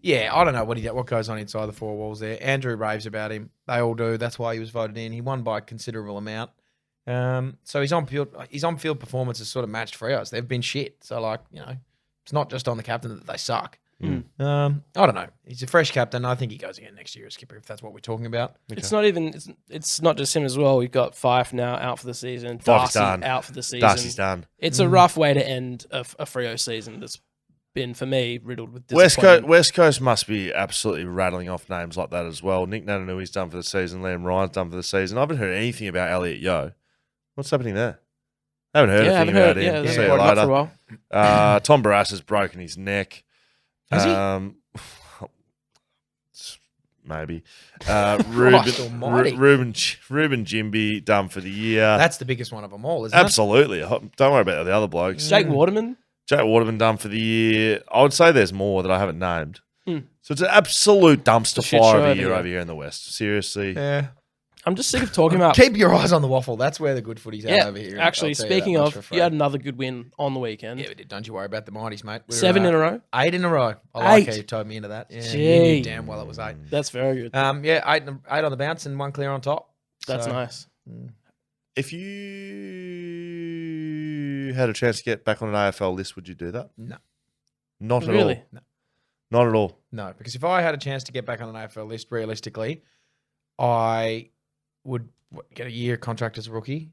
Yeah, I don't know what goes on inside the four walls there. Andrew raves about him. They all do. That's why he was voted in. He won by a considerable amount. So his on-field performance has sort of matched Freo's. They've been shit. So it's not just on the captain that they suck. I don't know. He's a fresh captain. I think he goes again next year as skipper if that's what we're talking about. Okay. It's not just him as well. We've got Fife now out for the season. Fife's Darcy done. out for the season. Darcy's done. It's a rough way to end a Freo season that's been, for me, riddled with disappointment. West Coast must be absolutely rattling off names like that as well. Nick Nananui's done for the season. Liam Ryan's done for the season. I haven't heard anything about Elliot Yeo. What's happening there? I haven't heard anything about him. Yeah, See you later. later. For a while. Tom Barras has broken his neck. Has he? Maybe. Ruben Jimby done for the year. That's the biggest one of them all, isn't Absolutely. Don't worry about the other blokes. Jake Waterman done for the year. I would say there's more that I haven't named. So it's an absolute dumpster fire of a year over here in the West. Seriously. Yeah. I'm just sick of talking about... Keep your eyes on the waffle. That's where the good footy's at over here. Actually, speaking of, you had another good win on the weekend. Yeah, we did. Don't you worry about the Mighties, mate. 7 in a row? 8 in a row. I like how you told me into that. Yeah, you knew damn well it was 8. That's very good. Yeah, 8 on the bounce and 1 clear on top. That's nice. If you had a chance to get back on an AFL list, would you do that? No. Not at Really? all? No. Not at all? No, because if I had a chance to get back on an AFL list, realistically, I would get a year contract as a rookie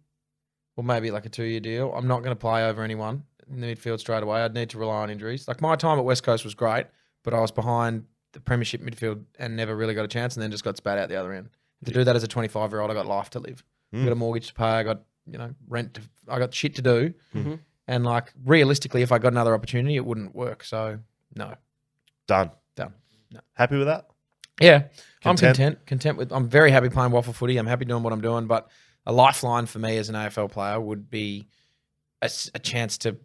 or maybe like a 2-year deal. I'm not going to play over anyone in the midfield straight away. I'd need to rely on injuries. Like my time at West Coast was great, but I was behind the premiership midfield and never really got a chance and then just got spat out the other end. To do that as a 25-year-old, I got life to live. I got a mortgage to pay. I got rent. I got shit to do. And like realistically, if I got another opportunity, it wouldn't work. So no. Done. No. Happy with that? Yeah. I'm content with. I'm very happy playing waffle footy. I'm happy doing what I'm doing. But a lifeline for me as an AFL player would be a chance to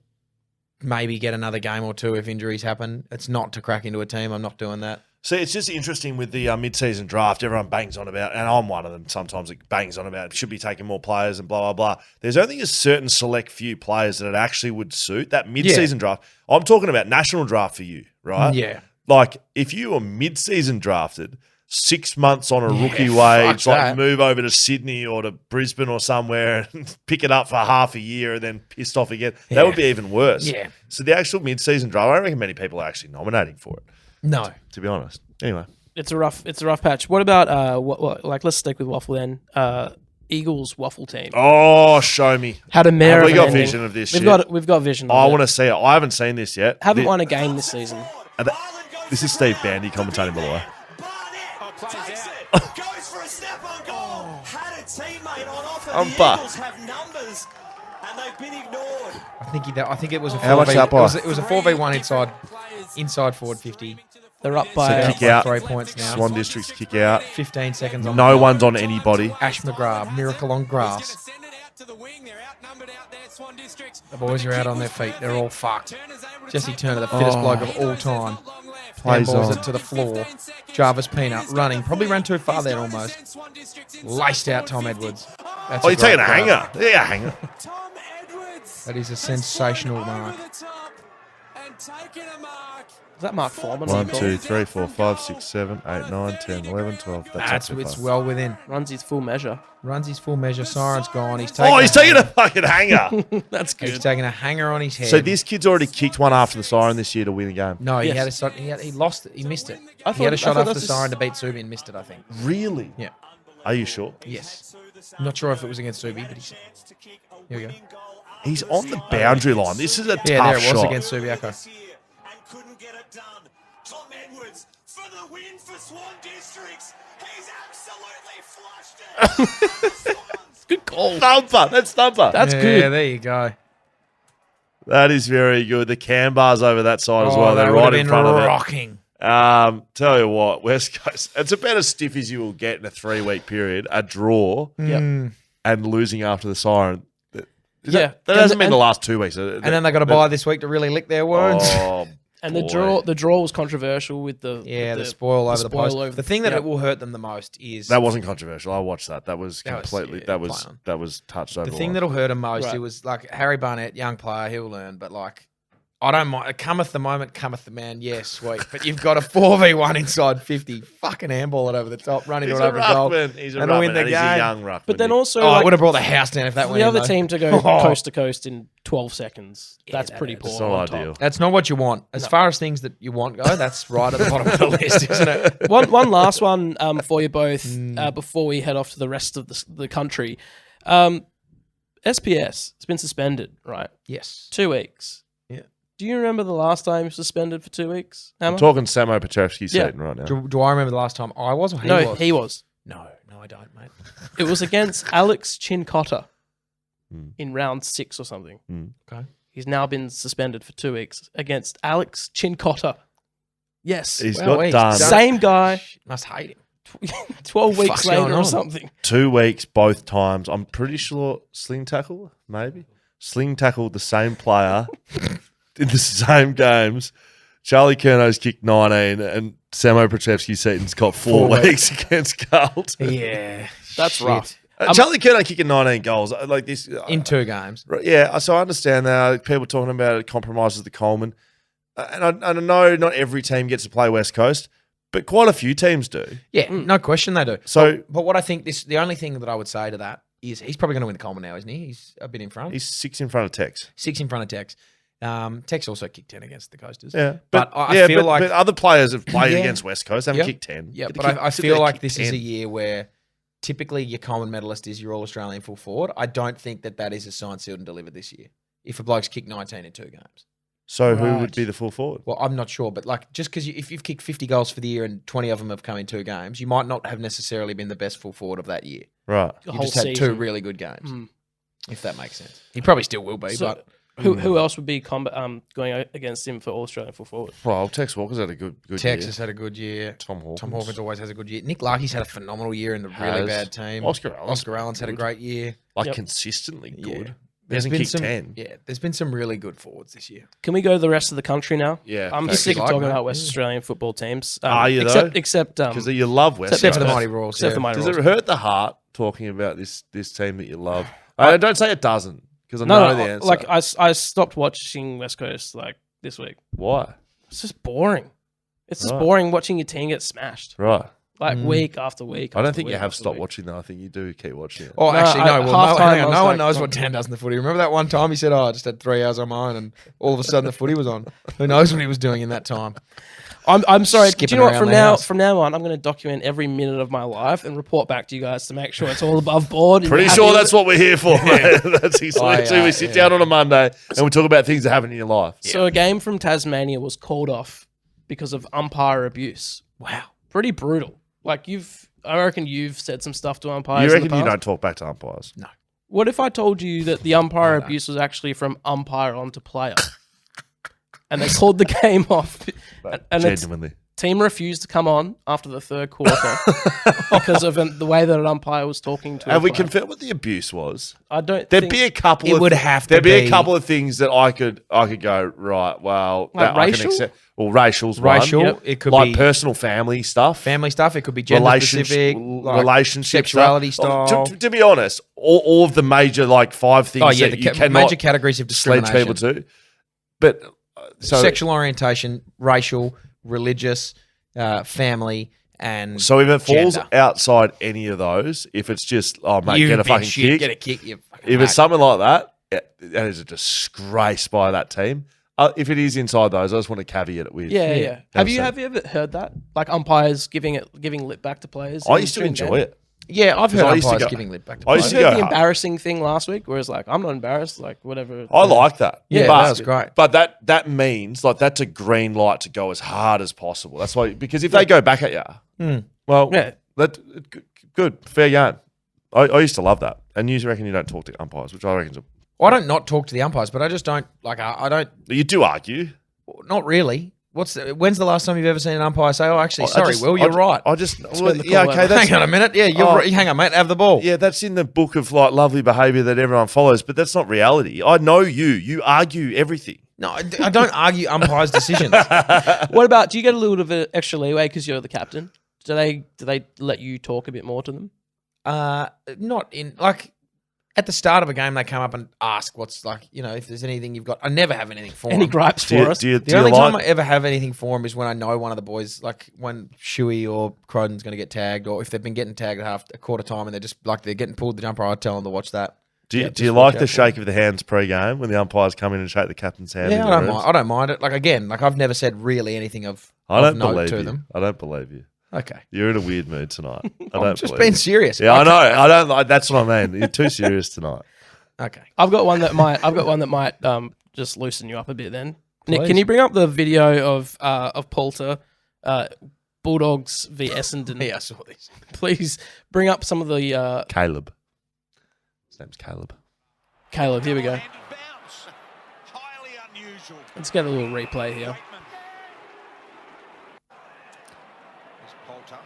maybe get another game or two if injuries happen. It's not to crack into a team. I'm not doing that. See, it's just interesting with the mid-season draft. Everyone bangs on about, and I'm one of them sometimes that bangs on about, should be taking more players and blah, blah, blah. There's only a certain select few players that it actually would suit. That mid-season draft, I'm talking about national draft for you, right? Yeah. Like, if you were mid-season drafted, 6 months on a rookie wage, like move over to Sydney or to Brisbane or somewhere and pick it up for half a year and then pissed off again, that would be even worse. Yeah. So the actual mid-season draft, I don't reckon many people are actually nominating for it. No. To be honest. Anyway. It's a rough patch. What about let's stick with waffle then. Eagles waffle team. Oh, show me. Had a mare. Have we of got ending. vision of this? We've got vision. I want to see it. I haven't seen this yet. Haven't won a game this season. This is Steve Bandy commentating, by the way. Goes for a snap on goal. Had a teammate on offer. The Eagles have numbers, and they've been ignored. I think it was a 4v. How much up? It was a 4v1 inside forward 50. They're up by kick out. 3 points now. Swan Districts kick out. 15 seconds on. No one's on anybody. Ash McGrath, miracle on grass. The boys are out on their feet. They're all fucked. Jesse Turner, the fittest bloke of all time. Handballs it to the floor. Jarvis Peanut running. Probably ran too far there almost. Laced out Tom Edwards. That's Oh, you're taking a great hanger. Yeah, a hanger. Tom Edwards. That is a sensational Over mark. the top and taking a mark. Is that Mark Foreman? 1, 2, 3, 4, 5, 6, 7, 8, 9, 10, 11, 12. That's It's well within. Runs his full measure. Runs his full measure. Siren's gone. He's taking. Oh, he's taking a fucking hanger. That's He's good. taking a hanger on his head. So this kid's already kicked one after the siren this year to win a game. No, he Yes. had a shot. He lost it. He missed it. I He had a thought- shot I thought after the that's siren to beat Subi and missed it, I think. Really? Yeah. Are you sure? Yes. I'm not sure if it was against Subi, but he's. Here we go. He's on the boundary line. This is a Yeah, tough there it was shot. against Subiaco. And couldn't get it done. Tom Edwards for the win for Swan Districts. He's absolutely flushed it. Good call. Thumper. That's thumper. That's Yeah, good. there you go. That is very good. The cam bars over that side as Oh, well. they They're would have right in been front of it. rocking. Tell you what, West Coast, it's about as stiff as you will get in a 3-week period. A draw Yep. and losing after the siren. Yeah. That hasn't been And- the last 2 weeks. And then they got to buy this week to really lick their wounds. Oh, And boy. the draw was controversial with the Yeah, with the spoil over the spoil post. over The thing that yeah. it will hurt them the most is That wasn't controversial. I watched that. That was That was, completely. yeah, that was play on. that was touched over. the thing that'll hurt them most. Right. It was like Harry Barnett, young player, he'll learn, but like. I don't mind. Cometh the moment, cometh the man. Yeah, sweet. But you've got a 4v1 inside 50. Fucking handball it over the top, run into He's it a over goal. ruckman. He's a and win ruckman. the And he's a game. young ruckman. But then also, Oh, I like, would have brought the house down if that for went the in, other though. team to go coast to coast in 12 seconds, that's pretty poor. It's on not top. ideal. That's not what you want. As far as things that you want go, that's right at the bottom of the list, isn't it? One last one for you both before we head off to the rest of the country. SPS has been suspended, right? Yes. 2 weeks. Yeah. Do you remember the last time he was suspended for 2 weeks? I'm Hammer? talking Samo Petrovsky Yeah. Satan right now. Do I remember the last time I was or he No, was? he was. No, I don't, mate. It was against Alex Chincotta Hmm. in round 6 or something. Okay. He's now been suspended for 2 weeks against Alex Chincotta. Yes. He's Well, got he's done. done. Same guy, Must hate him. 12 weeks Fuck's going later or on? something. 2 weeks both times. I'm pretty sure sling tackle, maybe. Sling tackled the same player in the same games. Charlie Kerno's kicked 19 and Samo Petrovsky Seaton's got 4 weeks against Carlton. Yeah. That's Shit. rough. Charlie Kerno kicking 19 goals. Like this. In 2 games. Right, yeah, so I understand that. People talking about it compromises the Coleman. And I know not every team gets to play West Coast, but quite a few teams do. Yeah, no question they do. So But what I think the only thing that I would say to that is he's probably going to win the Coleman now, isn't he? He's a bit in front. he's 6 in front of Tex. 6 in front of Tex. Tex also kicked 10 against the Coasters. Yeah, But I feel like but other players have played Yeah. against West Coast, haven't Yep. kicked 10. Yeah, Get but a kick- I sit feel there, like kick this is 10. a year where typically your Coleman medalist is your All-Australian full forward. I don't think that is a signed, sealed and delivered this year. If a bloke's kicked 19 in 2 games. So who Right. would be the full forward? Well, I'm not sure, but like just because if you've kicked 50 goals for the year and 20 of them have come in 2 games, you might not have necessarily been the best full forward of that year. Right. The You whole just had 2 season. really good games, Mm. if that makes sense. He probably still will be, So, but who else would be going against him for All Australian full forward? Well, Tex Walker's had a good Tex year. has had a good year. Tom Hawkins. Tom Hawkins always has a good year. Nick Larkey's had a phenomenal year in a really Has. bad team. Oscar Allen's had a good. great year. Like Yep. consistently Yeah. good. He hasn't kicked 10. Yeah, there's been some really good forwards this year. Can we go to the rest of the country now? Yeah, I'm thanks. sick of Like, talking mate. about West Australian football teams. Are you, except Because you love West Except for the Coast. Mighty Royals. except yeah. for my Does Royals. it hurt the heart talking about this team that you love? I don't say it doesn't, because I know No, the answer. like I stopped watching West Coast like this week. Why? It's just boring. It's just Right. boring watching your team get smashed Right. like week after week. I don't after think you week have after stopped week. watching, though. I think you do keep watching it. Oh, No, actually, no. Well, half-time hang I on. was No one like, knows not what 10 good. does in the footy. Remember that one time he said, "Oh, I just had 3 hours on mine," and all of a sudden the footy was on. Who knows what he was doing in that time? I'm sorry. Do Skipping you know what? around From the now house. from now on, I'm going to document every minute of my life and report back to you guys to make sure it's all above board. and Pretty you're happy sure with that's it. what we're here for, mate. That's Oh, exactly. yeah, we sit yeah. down on a Monday and we talk about things that happen in your life. So a game from Tasmania was called off because of umpire abuse. Wow. Pretty brutal. Like I reckon you've said some stuff to umpires. You in the reckon you past. don't talk back to umpires? No. What if I told you that the umpire abuse was actually from umpire onto player, and they called the game off, and the Genuinely. team refused to come on after the third quarter because of the way that an umpire was talking to. Have a we player. confirmed what the abuse was? I don't. There'd think, be a couple. It of, would have to There'd be be- a couple of things that I could go right. Well, Like that I can racial? accept. Well, racial's Racial. one. Yep. It could like be personal family stuff, family stuff. It could be gender specific, like relationship sexuality stuff. style. To be honest, all of the major like 5 things. Oh yeah, that the you cannot major categories of sledge discrimination: people to. But so sexual orientation, racial, religious, family, and if it falls gender. outside any of those, if it's just mate, You get a bitch, fucking you kick. get a kick. You fucking If it's hack. something like that, that is a disgrace by that team. If it is inside those, I just want to caveat it with. Yeah. Have you 100%. ever heard that? Like umpires giving lip back to players? I used to during enjoy game? it. Yeah, I've heard I used to umpires go- giving lip back to I You used players. to heard go the hard. embarrassing thing last week, where it's like, I'm not embarrassed, like whatever. I like that. Yeah, but, that was great. But that means like that's a green light to go as hard as possible. That's why, because if they go back at you, well, Yeah. good, fair game. I used to love that. And you reckon you don't talk to umpires, which I reckon I don't not talk to the umpires, but I just don't like. I don't. you do argue. Not really. When's the last time you've ever seen an umpire say, "Oh, actually, sorry, Will, you're right." I just Spin the yeah, call okay. over. That's Hang on a minute. Yeah, you're Oh. right. Hang on, mate. Have the ball. yeah, that's in the book of like lovely behaviour that everyone follows, but that's not reality. I know you. You argue everything. No, I don't argue umpires' decisions. What about? Do you get a little bit of extra leeway because you're the captain? Do they let you talk a bit more to them? Not in like at the start of a game, they come up and ask what's like, if there's anything you've got. I never have anything for Any them. gripes Do you, for us? do you, The do you only time I like? ever have anything for them is when I know one of the boys, like when Shuey or Croden's going to get tagged, or if they've been getting tagged at a quarter time and they're just like they're getting pulled the jumper, I tell them to watch that. Do you just like watch the out for shake of the hands pre-game when the umpires come in and shake the captain's hand? Yeah, in I the don't rooms? mind. I don't mind it. Like again, like I've never said really anything of I don't note believe to you. them. I don't believe you. Okay, You're in a weird mood tonight. I I'm don't just believe being you. serious. Yeah, I know. I don't like. That's what I mean. You're too serious tonight. Okay. I've got one that might just loosen you up a bit. Then Nick, Please. can you bring up the video of Poulter, Bulldogs v Essendon? Yeah, I saw this. Please bring up some of the Caleb. His name's Caleb. Caleb. Here we go. Handed bounce. Highly unusual. Let's get a little replay here. It's Poulter.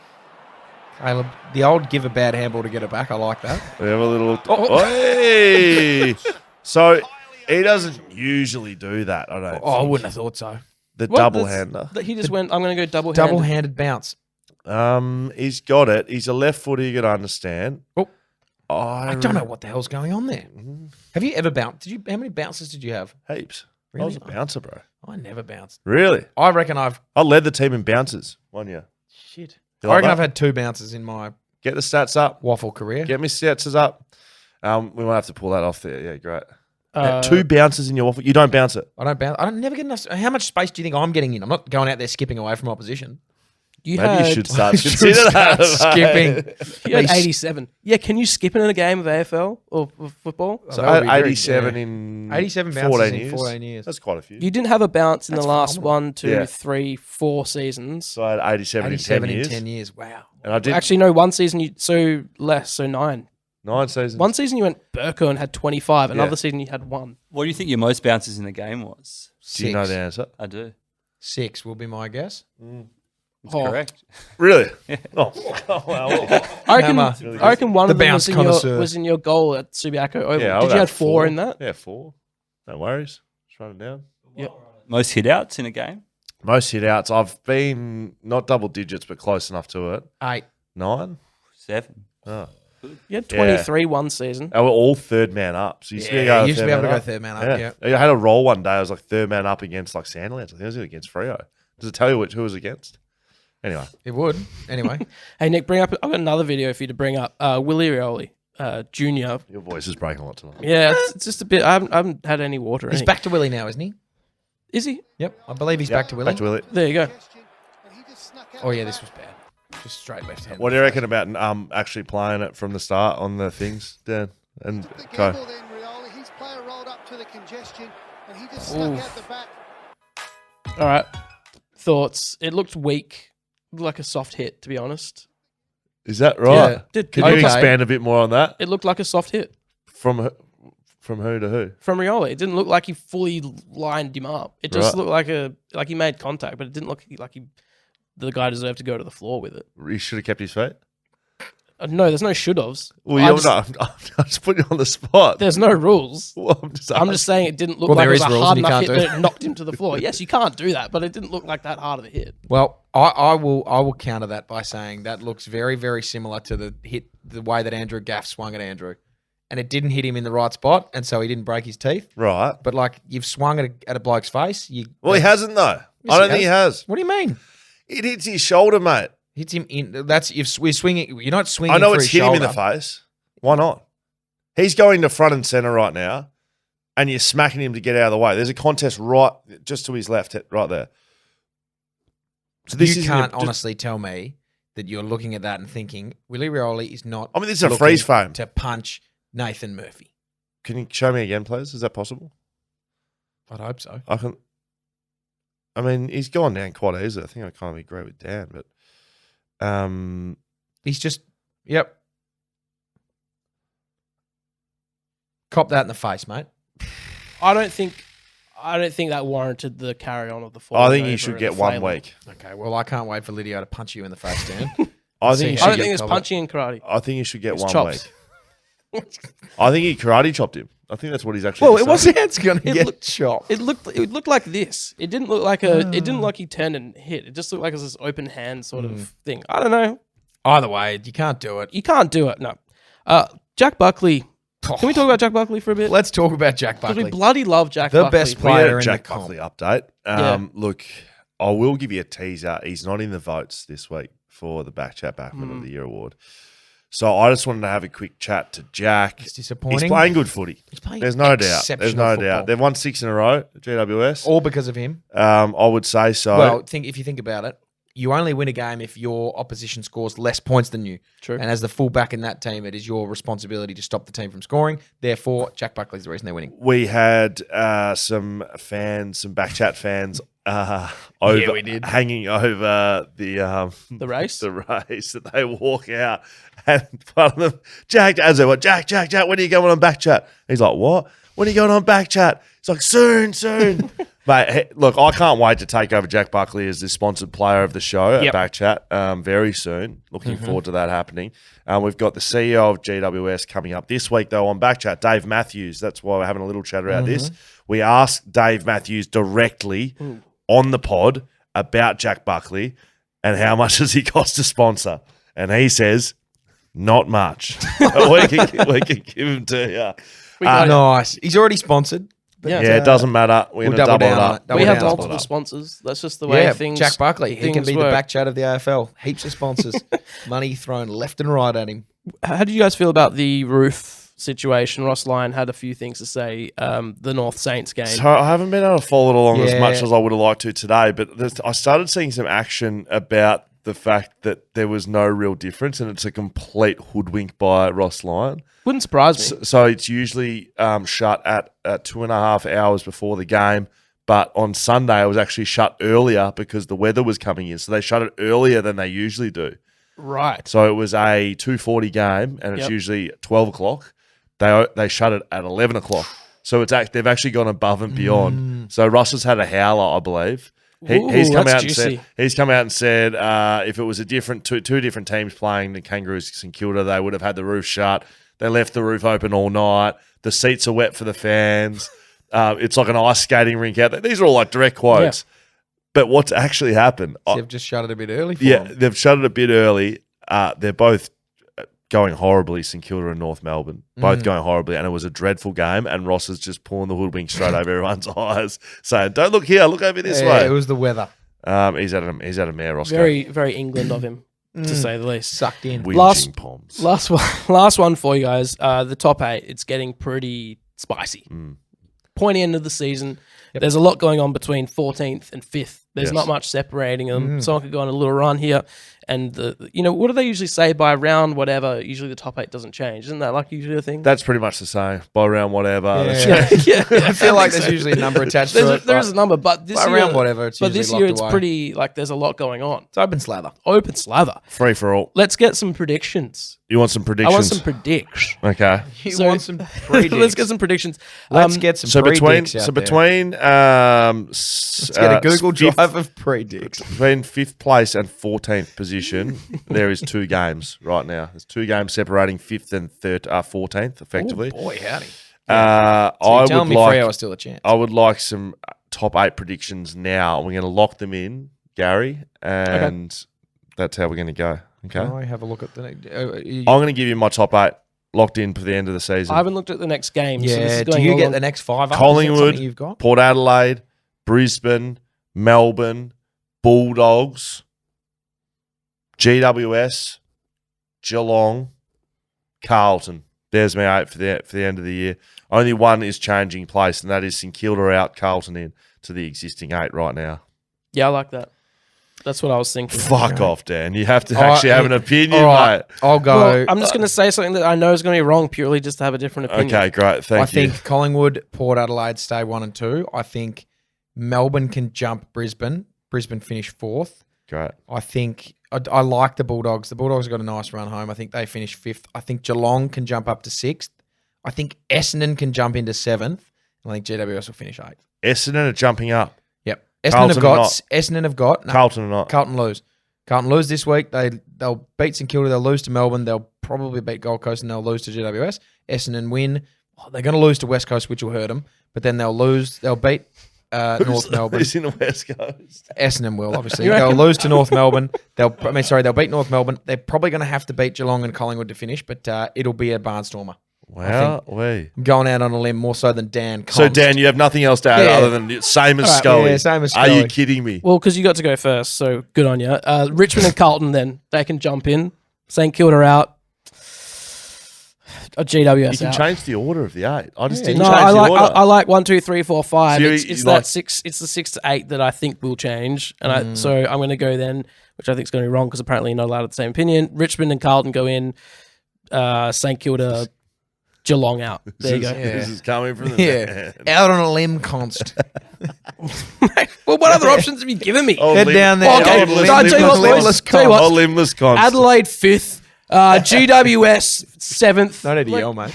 Caleb, the old give a bad handball to get it back. I like that. We have a little. Hey! So he doesn't usually do that. I don't. Oh, I think. wouldn't have thought so. The What? double That's- hander. He just went. I'm going to go double-handed. Double-handed bounce. He's got it. He's a left footer. You got to understand. Oh. I don't know what the hell's going on there. Have you ever bounced? How many bounces did you have? Heaps. I Really? was a bouncer, bro. I never bounced. Really? I reckon I've I led the team in bounces 1 year. shit. You I like reckon that? I've had 2 bounces in my Get the stats up. waffle career. Get me stats up. We might have to pull that off there. Yeah, great. Uh, 2 bounces in your waffle. You don't bounce it. I don't bounce. I don't never get enough. How much space do you think I'm getting in? I'm not going out there skipping away from opposition. You Maybe had, you should start should consider start that. skipping. You had 87. Yeah, can you skip in a game of AFL or football? So That would be I had very- 87 yeah. in 87 bounces 14 in years. 14 years. That's quite a few. You didn't have a bounce in That's the last phenomenal. 1, 2, Yeah. 3, 4 seasons. So I had 87, 87 in 10 years. 10 years. Wow. And I did Actually, no, one season so 9. 9 seasons. One season you went Burko and had 25. Another Yeah. season you had 1. What do you think your most bounces in the game was? Do you know the answer? I do. 6 will be my guess. It's Oh. correct. Really? Oh, well. I reckon, Hammer. I reckon one The of them bounce was connoisseur. was in your goal at Subiaco Oval. Yeah, I Did would you have have 4 in that? Yeah, 4. No worries. Just run it down. Most hit outs in a game? Most hit outs. I've been not double digits, but close enough to it. 8. 9? 7. Oh. You had 23 one season. They were all third man up. So you used to be able Yeah, to you used to be third able to man go up. third man up. Yeah. I had a roll one day. I was like third man up against like Sandlands. I think it was against Freo. Does it tell you who it was against? Anyway. It would. Anyway. Hey, Nick, I've got another video for you to bring up. Willie Rioli, Jr. Your voice is breaking a lot tonight. Yeah, it's just a bit. I haven't had any water. He's back to Willie now, isn't he? Is he? Yep. I believe he's back to Willie. Back to Willie. There you go. Oh, yeah, this was bad. Just straight left hand. What do you reckon about actually playing it from the start on the things, Dan? And go. His player rolled up to the congestion and he just stuck out the back. All right. Thoughts? It looked weak. Looked like a soft hit, to be honest. Is that right? Yeah. Did Can you Okay. expand a bit more on that? It looked like a soft hit From who to who? from Rioli. It didn't look like he fully lined him up. It just Right. looked like he made contact, but it didn't look like the guy deserved to go to the floor with it. He should have kept his feet. No, there's no should-haves. Well, I you're just- not. I'm just putting you on the spot. There's no rules. Well, I'm just saying it didn't look Well, like there it was is a rules hard and you enough hit can't do that it knocked him to the floor. Yes, you can't do that, but it didn't look like that hard of a hit. Well, I will counter that by saying that looks very, very similar to the way that Andrew Gaff swung at Andrew. and it didn't hit him in the right spot, and so he didn't break his teeth. Right. But like you've swung at a bloke's face. Well, he hasn't though. Yes, I don't think he has. What do you mean? It hits his shoulder, mate. Hits him in. We're swinging. You're not swinging. I know for it's his hit him in shoulder. the face. Why not? He's going to front and center right now, and you're smacking him to get out of the way. There's a contest right just to his left, right there. So You can't honestly tell me that you're looking at that and thinking Willie Rioli is not. I mean, this is a looking freeze frame. to punch Nathan Murphy. Can you show me again, please? Is that possible? I'd hope so. I mean, he's gone down quite easily. I think I kind of agree with Dan, but He's just. Yep. Cop that in the face, mate. I don't think that warranted the carry on of the fall. I think you should get 1 week. Okay, well, I can't wait for Lydio to punch you in the face, Dan. I think you I should don't think get, there's punching in karate. I think you should get It's 1 chops. week. I think he karate chopped him. I think that's what he's actually. Well, it wasn't. It's going to It get looked- chopped. It looked like this. It didn't look like a. It didn't look like he turned and hit. It just looked like it was this open hand sort of thing. I don't know. Either way, you can't do it. You can't do it. No. Jack Buckley. Can we talk about Jack Buckley for a bit? Let's talk about Jack Because we Buckley. bloody love Jack The Buckley. best We had player a in Jack the comp. Buckley update. Yeah. Look, I will give you a teaser. He's not in the votes this week for the BackChat Backman of the Year award. So I just wanted to have a quick chat to Jack. It's disappointing. He's playing good footy. He's playing There's no doubt. exceptional There's no football. doubt. They've won 6 in a row at GWS. All because of him. I would say so. Well, if you think about it, you only win a game if your opposition scores less points than you. True. And as the fullback in that team, it is your responsibility to stop the team from scoring. Therefore, Jack Buckley's the reason they're winning. We had some BackChat fans over, we did. hanging over The race. the race that they walk out, and one of them, Jack, when are you going on BackChat? He's like, what? When are you going on BackChat? He's like, soon. Mate, look, I can't wait to take over Jack Buckley as the sponsored player of the show at BackChat very soon. Looking forward to that happening. We've got the CEO of GWS coming up this week, though, on BackChat, Dave Matthews. That's why we're having a little chat about this. We asked Dave Matthews directly on the pod about Jack Buckley and how much does he cost to sponsor. And he says, not much. we can give him to you. Nice. He's already sponsored. Yeah. Yeah, it doesn't matter. We're going to double it up. Double We have down. multiple sponsors. That's just the way Yeah, things. Jack Buckley. He can things be work. the back chat of the AFL. Heaps of sponsors. Money thrown left and right at him. How did you guys feel about the roof situation? Ross Lyon had a few things to say. The North Saints game. So I haven't been able to follow it along as Yeah. much as I would have liked to today, but I started seeing some action about the fact that there was no real difference, and it's a complete hoodwink by Ross Lyon. Wouldn't surprise me. So it's usually shut at 2.5 hours before the game, but on Sunday it was actually shut earlier because the weather was coming in. So they shut it earlier than they usually do. Right. So it was a 2:40 game, and it's Yep. usually 12 o'clock. They shut it at 11 o'clock. So they've actually gone above and beyond. So Ross has had a howler, I believe. He's come that's out juicy. and said if it was a two different teams playing the Kangaroos St Kilda, they would have had the roof shut. They left the roof open all night. The seats are wet for the fans. It's like an ice skating rink out there. These are all like direct quotes. Yeah. But what's actually happened? So they've just shut it a bit early for Yeah, him. they've shut it a bit early. They're both going horribly, St Kilda and North Melbourne. Both going horribly, and it was a dreadful game, and Ross is just pulling the hoodwink straight over everyone's eyes, saying, don't look here, look over this way. It was the weather. He's had a mare, Roscoe. Very, very England of him, to say the least. Sucked in. Whinging last- Poms. Last one for you guys. The top 8. It's getting pretty spicy. Pointy end of the season. There's a lot going on between 14th and 5th. There's Yes. not much separating them. Someone could go on a little run here. And, what do they usually say by round whatever? Usually the top 8 doesn't change. Isn't that like usually a thing? That's pretty much the same. By round whatever. Yeah. yeah. I feel like there's usually a number attached to it. There's a number, but this But year, around whatever, it's but this usually year locked it's away. pretty, there's a lot going on. It's open slather. Open slather. Free for all. Let's get some predictions. You want some predictions? I want some predictions. Okay. You So- want some predicts. Let's get some predictions. Let's get some So between predicts out let's there. Let's get a Google Drive of predicts. between 5th place and 14th position, there is 2 games right now. There's 2 games separating 5th and 14th, effectively. Oh, boy, howdy. So I you're telling would me like 3 hours still a chance. I would like some top 8 predictions now. We're going to lock them in, Gary, and that's how we're going to go. Okay. Can I have a look at the... I'm going to give you my top 8. locked in for the end of the season. I haven't looked at the next game. So this Yeah. is Do going you all get on- the next 5 up? Collingwood, Is that something you've got? Port Adelaide, Brisbane, Melbourne, Bulldogs, GWS, Geelong, Carlton. There's my 8 for the end of the year. Only one is changing place, and that is St Kilda out, Carlton in to the existing 8 right now. Yeah, I like that. That's what I was thinking. Fuck off, Dan. You have to All actually right, have an opinion, All right, mate. I'll go. Well, I'm just going to say something that I know is going to be wrong purely just to have a different opinion. Okay, great. Thank I you. think Collingwood, Port Adelaide stay 1 and 2. I think Melbourne can jump Brisbane. Brisbane finish 4th. Great. I think I like the Bulldogs. The Bulldogs have got a nice run home. I think they finish 5th. I think Geelong can jump up to 6th. I think Essendon can jump into 7th. And I think GWS will finish 8th. Essendon are jumping up. Yep. Essendon Carlton have are got. not. Essendon have got. No, Carlton or not. Carlton lose. Carlton lose this week. They'll beat St Kilda. They'll lose to Melbourne. They'll probably beat Gold Coast and they'll lose to GWS. Essendon win. Oh, they're going to lose to West Coast, which will hurt them. But then they'll lose. They'll beat North Melbourne. Who's in the West Coast? Essendon will, obviously. They'll lose to North Melbourne. They'll beat North Melbourne. They're probably going to have to beat Geelong and Collingwood to finish, but it'll be a barnstormer. Wow. I'm going out on a limb more so than Dan. So, Const. Dan, you have nothing else to add Yeah. other than same as All right, Scully. yeah, same as Are you Scully. kidding me? Well, because you got to go first, so good on you. Richmond and Carlton, then they can jump in. St Kilda out. GWS You can out. change the order of the 8. I just didn't No, change I the like order. I like 1, 2, 3, 4, 5. So you- It's you that like- 6. It's the 6 to 8 that I think will change, and so I'm going to go then, which I think is going to be wrong because apparently you're not allowed to have the same opinion. Richmond and Carlton go in. St Kilda, Geelong out. There you go. This is coming from the Yeah. man. Out on a limb, Const. Well, what other options have you given me? Old Head down there. Okay, Old so I'll tell you what, limbless boys, tell you what. Old limbless Const. Adelaide 5th. GWS 7th. No need to yell, mate.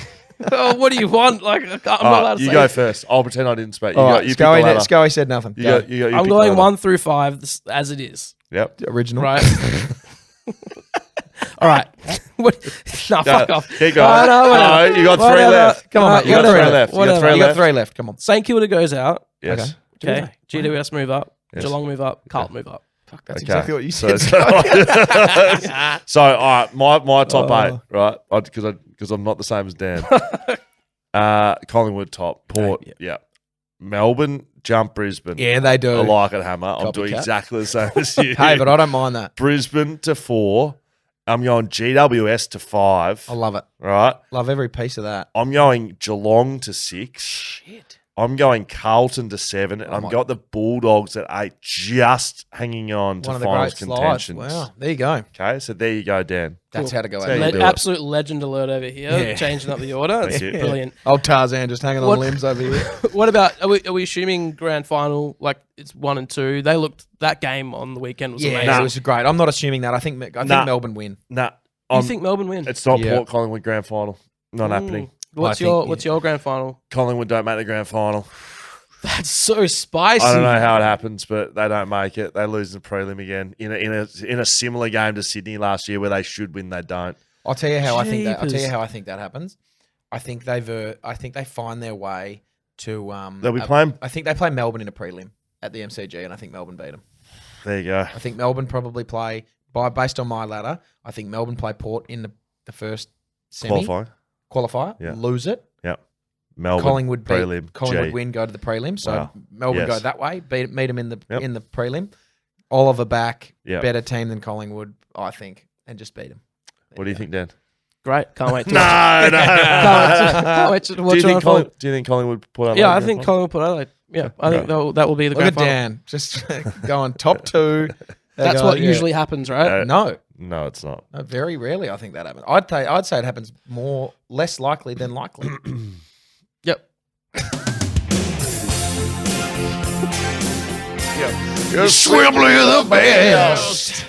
Oh, what do you want? Like, I'm not allowed to you say. go first. I'll pretend I didn't speak. You, All got, right, you pick the ladder. Scully said nothing. You Go. got, you I'm pick the going ladder. 1 through 5 as it is. Yep. Original. Right. All right. What? No, fuck off. Keep going. No, whatever. No, you got 3 Whatever. left. Come on, mate. You got Whatever. 3 left. You got Whatever. 3 You got left. 3 left. Come on. St Kilda goes out. Yes. Okay. GWS move up. Yes. Geelong move up. Carlton move up. Fuck, that's Okay. exactly what you So, said. so all right, my top 8, right? Because I'm not the same as Dan. Collingwood top, Port, yeah. Melbourne jump Brisbane. Yeah, they do. I like it, Hammer. I'm doing Copycat. exactly the same as you. Hey, but I don't mind that. Brisbane to 4. I'm going GWS to 5. I love it. Right. Love every piece of that. I'm going Geelong to 6. Shit. I'm going Carlton to 7, and I've got the Bulldogs at 8, just hanging on to One of the finals great slides. contention. Wow. There you go. Okay, so there you go, Dan. That's how to go That's how you out. do it. Absolute legend alert over here. Yeah. Changing up the order. That's Thank you. brilliant. Old Tarzan just hanging on What- limbs over here. What about, are we assuming grand final, like it's 1 and 2? They looked, that game on the weekend was Yeah, amazing. it was great. I'm not assuming that. I think Nah. Melbourne win. Nah, You think Melbourne win? it's not Yeah. Port Collingwood grand final. Not happening. What's I your think- What's your grand final? Collingwood don't make the grand final. That's so spicy. I don't know how it happens, but they don't make it. They lose in the prelim again in a similar game to Sydney last year where they should win, they don't. I'll tell you how I think that. I'll tell Jeepers. you how I think that happens. I think they find their way to. They'll be playing. I think they play Melbourne in a prelim at the MCG, and I think Melbourne beat them. There you go. I think Melbourne probably play based on my ladder. I think Melbourne play Port in the first semi Qualifying. qualifier, Yeah. lose it. Yep. Melbourne Collingwood beat, prelim. Collingwood G. win, go to the prelim. So Wow. Melbourne go Yes. that way, meet them in the Yep. in the prelim. Oliver back, Yep. better team than Collingwood, I think, and just beat them. What do you think, Dan? Great. Can't wait to No, watch. no. Can't wait to watch it unfold. Do you think Collingwood put out? Yeah, I think Collingwood put Adelaide. Yeah, I think that will be the Look grand at final. Dan, just going top 2. That's what usually happens, right? No, No, it's not. no, very rarely. I think that happens. I'd say it happens less likely than likely. Yep. You're Swimply the best.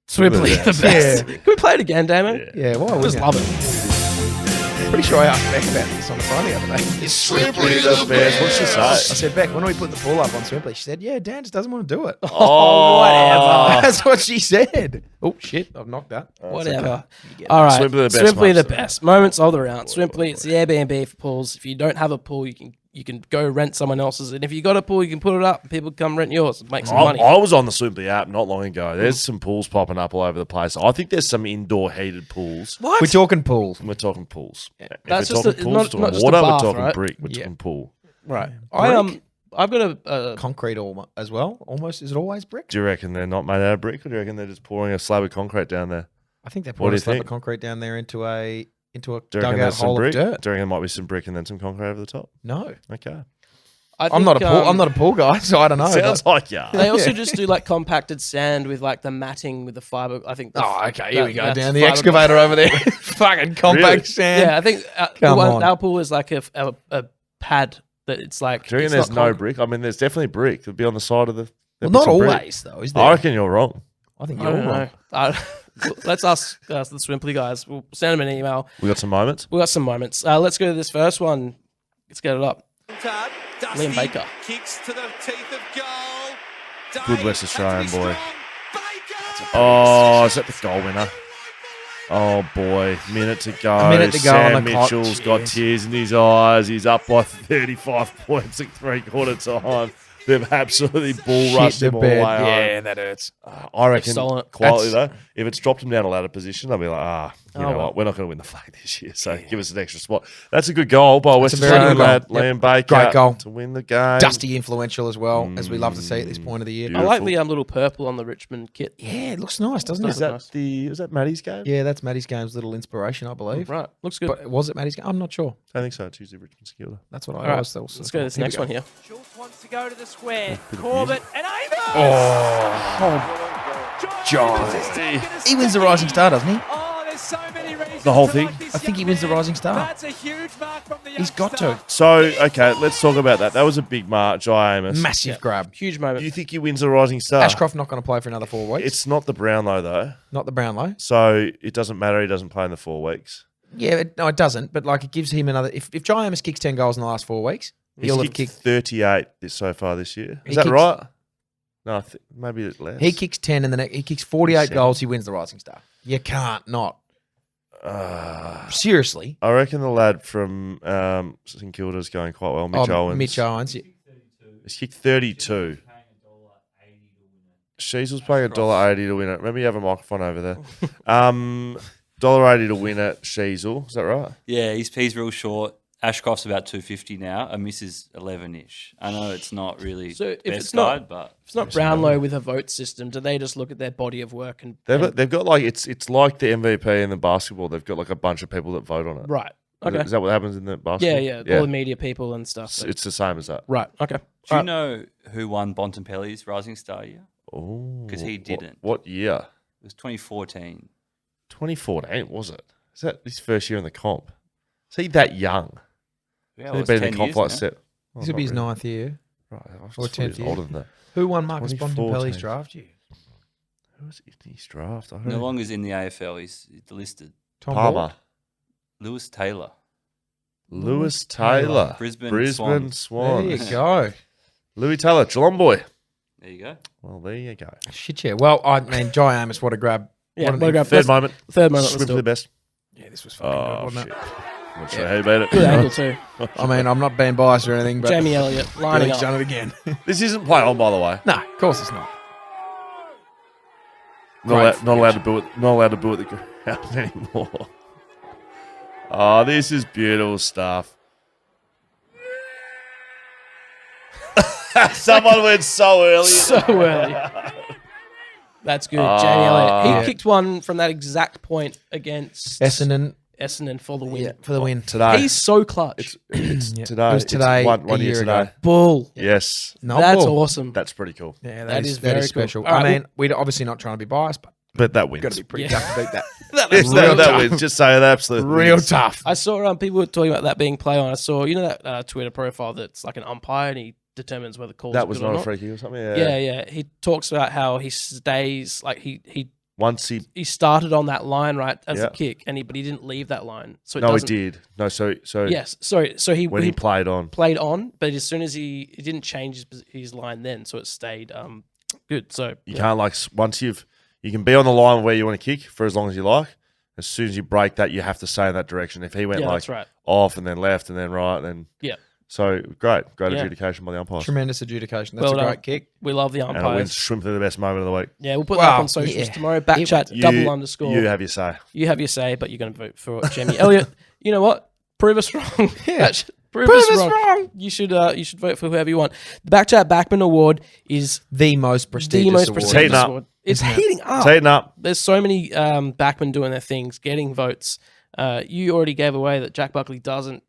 Swimply, the best. Yeah. Can we play it again, Damon? Yeah, why I wouldn't just you? love it. Pretty sure I asked Beck about this on the phone the other day. Swimply the best. What'd she I say? said, Beck, when are we putting the pool up on Swimply? She said, yeah, Dan just doesn't want to do it. Oh, whatever. That's what she said. Oh, shit. I've knocked that. Whatever. All right. Swimply the best, Swimply the Master. best. Moments of the round. Swimply, it's the Airbnb for pools. If you don't have a pool, you can you can go rent someone else's, and if you got a pool, you can put it up. And people come rent yours, and make some I, money. I was on the Swimply app not long ago. There's some pools popping up all over the place. I think there's some indoor heated pools. What? We're talking pools. We're talking pools. That's if we're just talking pools, not just a water, bath, we're talking right? brick, we're Yeah. talking pool. Right. Brick? I've got a Concrete as well. Almost. Is it always brick? Do you reckon they're not made out of brick, or do you reckon they're just pouring a slab of concrete down there? I think they're What do pouring you a slab think? of concrete down there into a Do you reckon dugout there's some hole brick? of dirt. Do you reckon there might be some brick and then some concrete over the top? No, Okay. I'm not a pool. I'm not a pool guy, so I don't know. Sounds like yeah. They also just do like compacted sand with like the matting with the fiber. I think. Oh, okay. Here we go. that's Down the fiberglass. excavator over there. Fucking compact Really? sand. Yeah, I think Come on. our pool is like a pad that it's like. Do you reckon it's there's not no concrete. brick? I mean, there's definitely brick. It'll be on the side of the. Well, there'll be not some brick. always though, is there? I reckon you're wrong. I think I you're don't wrong. know. Let's ask the Swimply guys. We'll send them an email. We got some moments. We got some moments. Let's go to this first one. Let's get it up. Dusty Liam Baker. kicks to the teeth of goal. Good Dave West has to Australian be boy. strong. Baker! Oh, is that the goal winner? Oh boy, minute to go. A minute to go Sam on the clock. Mitchell's got Cheers. tears in his eyes. He's up by 35 points at 3/4 time. They've absolutely bull Shit rushed the him all the bed. way home. Yeah, that hurts. I reckon stolen it. quietly though, if it's dropped him down a ladder position, I'll be like, you know well. what, we're not going to win the flag this year, so give us an extra spot. That's a good goal by West a very Australian good goal. lad, Yep. Liam Baker, Great goal. to win the game. Dusty influential as well, as we love to see at this point of the year. Beautiful. I like the little purple on the Richmond kit. Yeah, it looks nice, doesn't Is it? that was that Maddie's game? Yeah, that's Maddie's game's little inspiration, I believe. Right, looks good. But was it Maddie's game? I'm not sure. I think so. Tuesday Richmond Skilda. That's what I All right, always thought. let's go to this next one here. Schultz wants to go to the square. Bit of Corbett and Amos! John. He wins the Rising Star, doesn't he? Oh, there's so many reasons. The whole to thing? like this I think he young wins the man. Rising Star. That's a huge mark from the young He's got star. to. So, okay, let's talk about that. That was a big mark, Jai Amos. Massive grab. Huge Do moment. you think he wins the Rising Star? Ashcroft not going to play for another 4 weeks. It's not the Brownlow, though. Not the Brownlow. So it doesn't matter. He doesn't play in the 4 weeks. Yeah, no, it doesn't. But like, it gives him another. If Jai Amos kicks 10 goals in the last 4 weeks, he'll have kicked. 38 so far this year. He Is that kicks- right? No, maybe less. He kicks 10 and he kicks 48 Seven. goals. He wins the Rising Star. You can't not. Seriously. I reckon the lad from St Kilda's going quite well. Mitch Owens. Mitch Owens. He's kicked 32. Sheasel's paying $1.80 to win it. Remember, you have a microphone over there. $1.80 to win it. Sheasel, is that right? Yeah, he's real short. Ashcroft's about 250 now. A miss is 11-ish. I know it's not really So if best it's not- guide, but It's not Brownlow with a vote system. Do they just look at their body of work and They've got like it's like the MVP in the basketball. They've got like a bunch of people that vote on it. right? Okay. Is that what happens in the basketball? Yeah. All the media people and stuff. It's the same as that. Right. Okay. do you know who won Bontempelli's Rising Star year? Oh, 'Cause he didn't. What year? It was 2014. 2014 was it? Is that his first year in the comp? Is he that young? Yeah, He's well, it's been in 10 the comp years like now. set. This will be his 9th year. Right, I Or thought he 10th was year. older than that. Who won Marcus 2014. Bontempelli's draft year? Who was in his draft? I don't No know. longer is in the AFL. He's delisted. Tom Palmer. Ball? Lewis Taylor. Lewis Taylor. Brisbane Swans. There you go. Louis Taylor, Geelong boy. There you go. Well, there you go. Shit, yeah. Well, I mean, Jai Amos, what a grab. Yeah. What an What a grab. Third moment. Third moment. Let's do Swimply it. best. Yeah, this was fucking Oh, good, wasn't shit. it? Not sure how you beat Good it. angle too. I mean, I'm not being biased or anything, but Jamie Elliott lining He's up. done it again. This isn't play on, by the way. No, of course it's not. Not allowed to boo it. Not allowed to boo at the ground anymore. Oh, this is beautiful stuff. Someone went so early. So early. That's good. Jamie Elliott. He Yeah. kicked one from that exact point against Essendon Essendon for the win. yeah, for the win. Today. He's so clutch. It's Yeah. today. It was today, It's one a year year today. ago. Bull. Yes. No That's ball. awesome. That's pretty cool. Yeah, That is that very is cool. special. All right, I mean, we're obviously not trying to be biased, but But that wins. got to be pretty Yeah. tough to beat that. Yes, Real that tough. wins. Just say it absolutely. Real wins. tough. I saw people were talking about that being play on. I saw, you know, that Twitter profile that's like an umpire and he determines whether calls That was good or not a free kick or something. Yeah. He talks about how he stays like he Once he started on that line right as Yeah. a kick, but he didn't leave that line. So it no, he doesn't. did. No, so Yes. Sorry. So he when he played on. played on, but as soon as he didn't change his line then, so it stayed good. So You can't once you can be on the line where you want to kick for as long as you like. As soon as you break that, you have to stay in that direction. If he went yeah, like that's right. off and then left and then right, then Yeah. So great Yeah. adjudication by the umpires. Tremendous adjudication. That's Well a done. great kick. We love the And it wins umpires. Swimply the best moment of the week. Yeah, we'll put that up Wow, on socials yeah. tomorrow. BackChat, You- double underscore. You have your say. You have your say, but you're going to vote for Jamie Elliott. You know what? Prove us wrong. Yeah. Prove us wrong. You should vote for whoever you want. The BackChat Backman Award is The most prestigious award. Heating up. award. It's heating up. Tighten up. There's so many backmen doing their things, getting votes. You already gave away that Jack Buckley doesn't,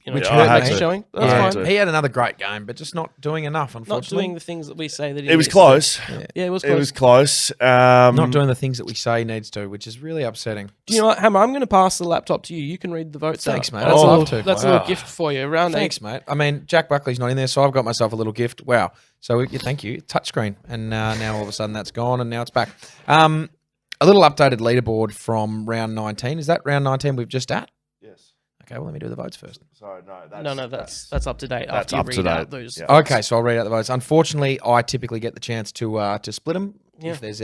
Which I had make to. a showing. I That's had fine. to. He had another great game, but just not doing enough, Not unfortunately. doing the things that we say that he It was needs to close. do. Yeah, it was It close. was close. Not doing the things that we say he needs to, which is really upsetting. Do you know what, Hammer? I'm going to pass the laptop to you. You can read the votes Thanks, out. mate. That's, I'd a love little, to. that's a Wow. little gift for you. Round Thanks, mate. I mean, Jack Buckley's not in there, so I've got myself a little gift. Wow. So thank you. Touchscreen. And now all of a sudden that's gone and now it's back. A little updated leaderboard from round 19. Is that round 19 we've just at? Yes. Okay, well, let me do the votes first. Sorry, no. No, that's up to date. That's after you up to read out date. those. Yeah. Okay, so I'll read out the votes. Unfortunately, I typically get the chance to split them. Yeah. If there's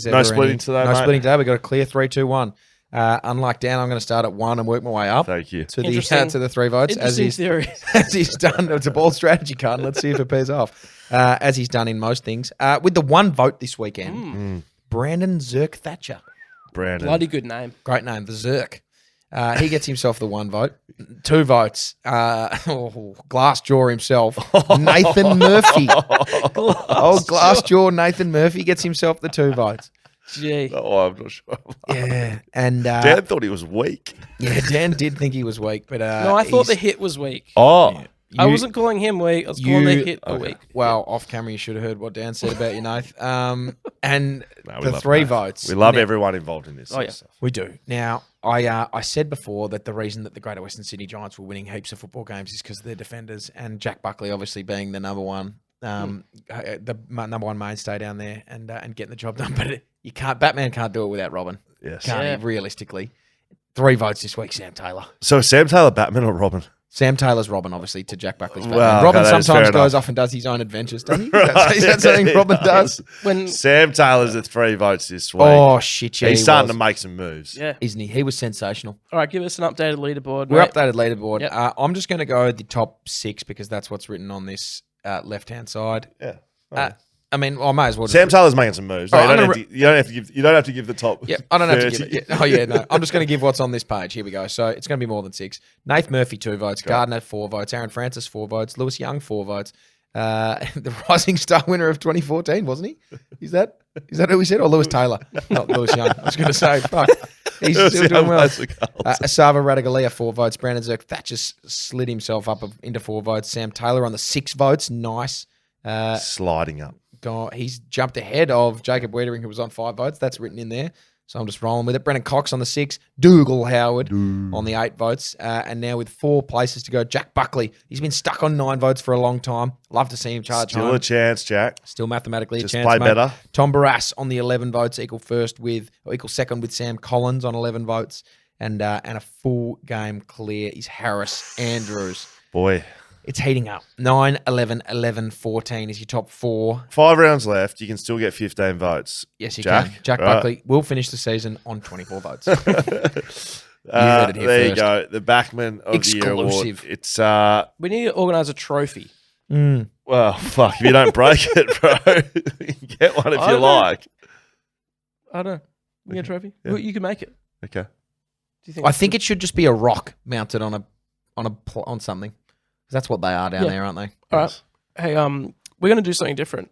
ever No splitting any, today, no mate. splitting today. We've got a clear 3, 2, 1. Unlike Dan, I'm going to start at 1 and work my way up Thank you. to Interesting. the 3 votes as Interesting he's theory. as he's done. It's a ball strategy card. Let's see if it pays off. As he's done in most things. With the 1 vote this weekend, Brandon Zirk Thatcher. Brandon. Bloody good name. Great name, the Zirk. He gets himself the 1 vote. 2 votes. Glass jaw himself, Nathan Murphy. Glass jaw Nathan Murphy gets himself the 2 votes. Gee. Oh, I'm not sure. Yeah, and Dan thought he was weak. yeah, Dan did think he was weak, but No, I thought the he's- hit was weak. Oh. I wasn't calling him weak. I was calling the hit a weak. Well, off camera, you should have heard what Dan said about you, Nath. And No, we the love 3 Nath. votes. We love Now- everyone involved in this. Oh, yeah. stuff. We do. Now, I said before that the reason that the Greater Western Sydney Giants were winning heaps of football games is because of their defenders, and Jack Buckley obviously being the number one, number one mainstay down there, and getting the job done. But you can't. Batman can't do it without Robin. Yes. Can't Yeah. he? Realistically, 3 votes this week. Sam Taylor. So Sam Taylor, Batman or Robin? Sam Taylor's Robin, obviously, to Jack Buckley's Batman. Well, Robin okay, that is sometimes fair goes enough. off and does his own adventures, doesn't he? Is that something Robin does? When Sam Taylor's at 3 votes this week. Oh, shit, yeah. He's he starting was. to make some moves. yeah. Isn't he? He was sensational. All right, give us an updated leaderboard. We're mate. updated leaderboard. Yep. I'm just going to go the top 6 because that's what's written on this left-hand side. Yeah. I mean, I may as well. Just Sam Taylor's making some moves. No, Oh, you, I'm don't gonna have to, you don't have to give. You don't have to give the top. Yeah, I don't have to 30. give it. Yeah. Oh yeah, no. I'm just going to give what's on this page. Here we go. So it's going to be more than 6. Nath Murphy 2 votes. Gardner 4 votes. Aaron Francis 4 votes. Lewis Young 4 votes. The Rising Star winner of 2014, wasn't he? Is that who we said? Or Lewis Taylor? Not Lewis Young. I was going to say, fuck. He's still doing well. Asava Radagalia 4 votes. Brandon Zirk Thatcher slid himself up into 4 votes. Sam Taylor on the 6 votes. Nice. Sliding up. He's jumped ahead of Jacob Wiedering, who was on 5 votes. That's written in there. So I'm just rolling with it. Brendan Cox on the 6. Dougal Howard on the 8 votes. And now with 4 places to go, Jack Buckley. He's been stuck on 9 votes for a long time. Love to see him charge Still home. a chance, Jack. Still mathematically Just a chance, play mate. better. Tom Barras on the 11 votes, equal second with Sam Collins on 11 votes. And a full game clear is Harris Andrews. Boy. It's heating up. 9, 11, 11, 14 is your top 4. 5 rounds left. You can still get 15 votes. Yes, you Jack, can. Jack right. Buckley will finish the season on 24 votes. heard it here there you first. go. The Backman of the Year award. Exclusive. It's We need to organise a trophy. well, fuck. If you don't break it, bro, you can get one if I you don't know. like. I don't know. We get a trophy? Yeah. Well, you can make it. Okay. Do you think? I think it should just be a rock mounted on something. 'Cause that's what they are down Yeah. there, aren't they? All right. Hey, we're going to do something different.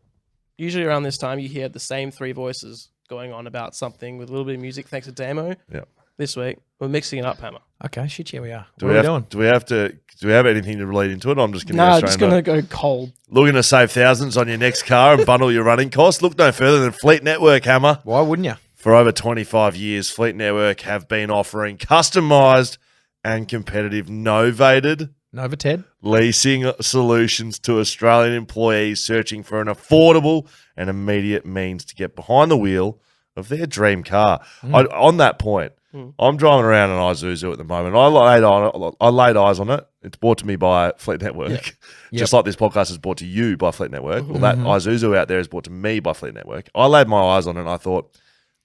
Usually around this time, you hear the same 3 voices going on about something with a little bit of music thanks to Damo. Yeah. This week, we're mixing it up, Hammer. Okay, shit, here we are. Do what we are have, we doing? Do we have anything to relate into it? I'm just going to No, go just straight going into to it. go cold. Looking to save thousands on your next car and bundle your running costs? Look no further than Fleet Network, Hammer. Why wouldn't you? For over 25 years, Fleet Network have been offering customised and competitive novated Nova Ted? leasing solutions to Australian employees searching for an affordable and immediate means to get behind the wheel of their dream car. On that point, I'm driving around an Isuzu at the moment. I laid eyes on it. It's brought to me by Fleet Network. Just like this podcast is brought to you by Fleet Network. Well, that Isuzu out there is brought to me by Fleet Network. I laid my eyes on it and I thought,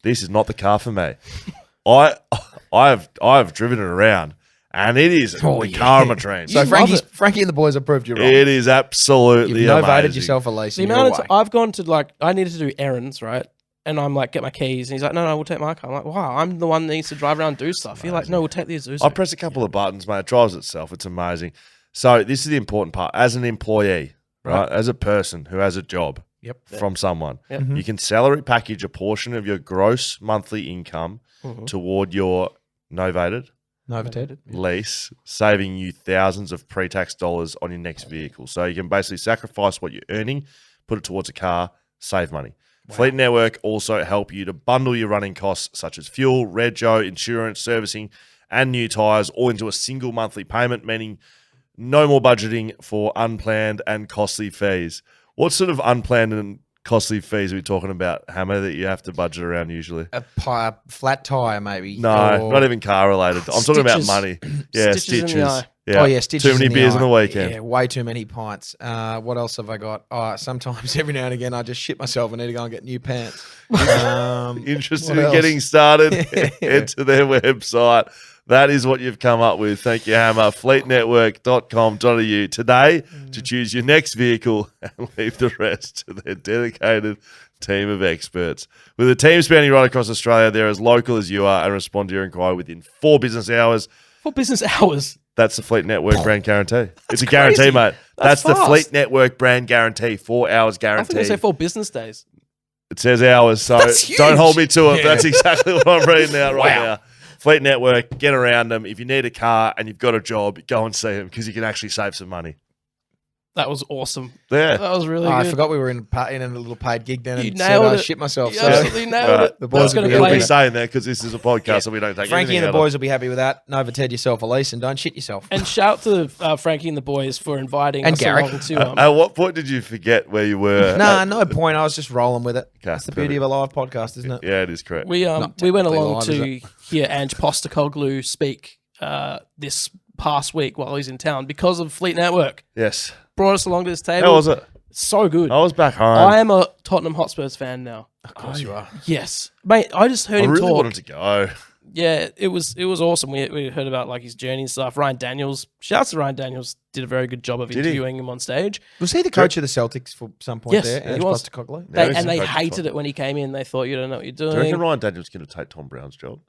this is not the car for me. I have driven it around And it is the car of my dreams. So love it. Frankie and the boys have proved you wrong. It is absolutely You've novated amazing. yourself a lease. The and amount you're of away. I've gone to I needed to do errands, right? And I'm like, get my keys. And he's like, no, we'll take my car. I'm like, wow, I'm the one that needs to drive around and do stuff. You're like, no, we'll take the Isuzu. I press a couple of buttons, mate. It drives itself. It's amazing. So this is the important part. As an employee, right? As a person who has a job from someone, you can salary package a portion of your gross monthly income toward your novated lease, saving you thousands of pre-tax dollars on your next vehicle. So you can basically sacrifice what you're earning, put it towards a car, save money. Wow. Fleet Network also help you to bundle your running costs such as fuel, rego, insurance, servicing, and new tyres all into a single monthly payment, meaning no more budgeting for unplanned and costly fees. What sort of unplanned and costly fees are we talking about, Hammer, that you have to budget around usually? A flat tire, maybe. No, not even car related. I'm talking about money. Yeah, Stitches in the eye. Yeah. Oh, yeah, stitches Too many in the beers eye. on the weekend. Yeah, way too many pints. What else have I got? Oh, sometimes every now and again I just shit myself and need to go and get new pants. Interested what in else? getting started? Head to their website. That is what you've come up with. Thank you, Hammer. Fleetnetwork.com.au today to choose your next vehicle and leave the rest to their dedicated team of experts. With a team spanning right across Australia, they're as local as you are and respond to your inquiry within 4 business hours. 4 business hours. That's the Fleet Network brand guarantee. It's a crazy. guarantee, mate. That's the fast. Fleet Network brand guarantee. 4 hours I think guarantee. they say 4 business days. It says hours, so That's huge. don't hold me to it. That's exactly what I'm reading out right now. Fleet Network, get around them. If you need a car and you've got a job, go and see them because you can actually save some money. That was awesome. Yeah. That was really good. I forgot we were in a little paid gig then You and nailed said I it. shit myself. You So absolutely nailed it. The boys going will to be We'll play. be saying that because this is a podcast, so we don't take Frankie anything and the out of boys will be happy with that. Novated yourself a lease and don't shit yourself. And shout to Frankie and the boys for inviting And us Garrick. along to At what point did you forget where you were? Nah, no point. I was just rolling with it. Okay, That's the beauty of a live podcast, isn't it? Yeah, it is correct. we Not we went technically along live, to hear Ange Postecoglou speak this past week while he's in town because of Fleet Network. Yes. Brought us along to this table. How was it? So good. I was back home. I am a Tottenham Hotspurs fan now. Of course you are. Yes, mate. I just heard I him really talk. wanted to go. Yeah, it was awesome. We heard about like his journey and stuff. Ryan Daniels, shouts to Ryan Daniels, did a very good job of Did he? interviewing him on stage. Was he the coach of the Celtics for some point Yes, there? he Ange was. Postecoglou? Yeah, he's And the they coach of hated Tottenham. it when he came in. They thought you don't know what you're Do you reckon doing. Ryan Daniels going to take Tom Brown's job?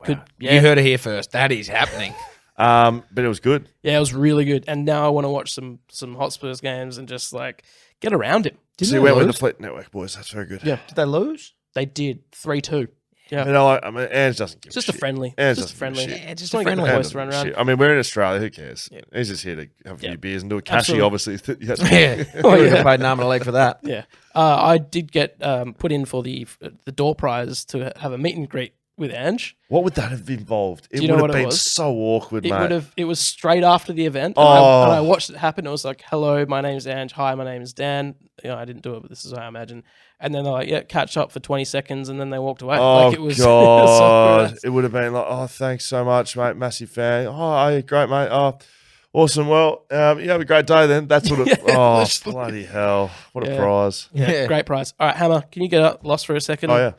Could, You heard it here first. That is happening. But it was good. Yeah, it was really good. And now I want to watch some Hotspurs games and just like get around him. So they you went with the lose? Fleet Network, boys. That's very good. Yeah. Did they lose? They did 3-2. Yeah, You know, I mean, Ange doesn't give it's just a a shit. friendly. Ange Just a doesn't give friendly. a shit. Yeah, just Just want a to get the friendly. boys to run around. Shit. I mean, we're in Australia. Who cares? Yeah. He's just here to have a few Yeah. beers and do a cashy, Absolutely. obviously. Yeah. Oh, You yeah. got paid an arm and a leg for that. Yeah, I did get put in for the door prize to have a meet and greet with Ange. What would that have involved? It you know would what have it been was? so awkward, It mate. would have. It was straight after the event, Oh. and I watched it happen. It was like, "Hello, my name's Ange. Hi, my name is Dan." You know, I didn't do it, but this is what I imagine. And then they're like, "Yeah, catch up for 20 seconds," and then they walked away. Oh, like it was, God. it was It would have been like, oh, thanks so much, mate. Massive fan. Oh, great, mate. Oh, awesome. Well, you have a great day then. That's what it... Yeah, oh, literally. bloody hell. What a Yeah. prize. yeah, great prize. All right, Hammer, can you get up lost for a second? Oh, yeah.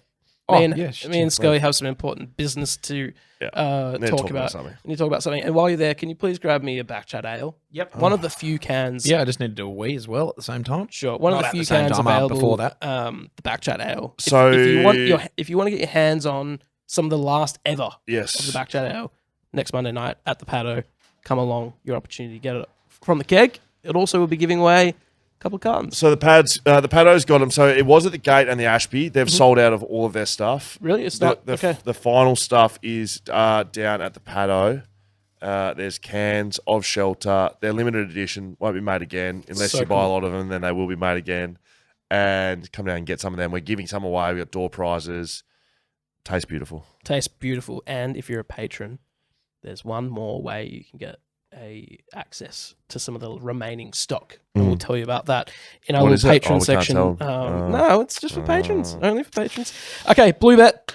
Me and, yeah, sure, me and Scully have some important business to Yeah. talk talk about about. something. We need to talk about something. And while you're there, can you please grab me a BackChat ale? Yep. One of the few cans. Yeah, I just need to do a wee as well at the same time. Sure. One Not of at the the few same cans time, available before that. The BackChat ale. So- if you want to get your hands on some of the last ever of Yes. the BackChat ale next Monday night at the Paddo, come along. Your opportunity to get it from the keg. It also will be giving away a couple of cartons. So the Paddo's got them. So it was at the gate and the Ashby. They've sold out of all of their stuff. Really? It's The, not the, okay. the final stuff is down at the Paddo. There's cans of Shelter. They're limited edition. Won't be made again unless So you buy a cool. lot of them. Then they will be made again. And come down and get some of them. We're giving some away. We've got door prizes. Tastes beautiful. Tastes beautiful. And if you're a patron, there's one more way you can get access to some of the remaining stock. And we'll tell you about that in our What little is it? patron Oh, we can't section. tell. No, it's just for patrons. Only for patrons. Okay, BlueBet. Yep.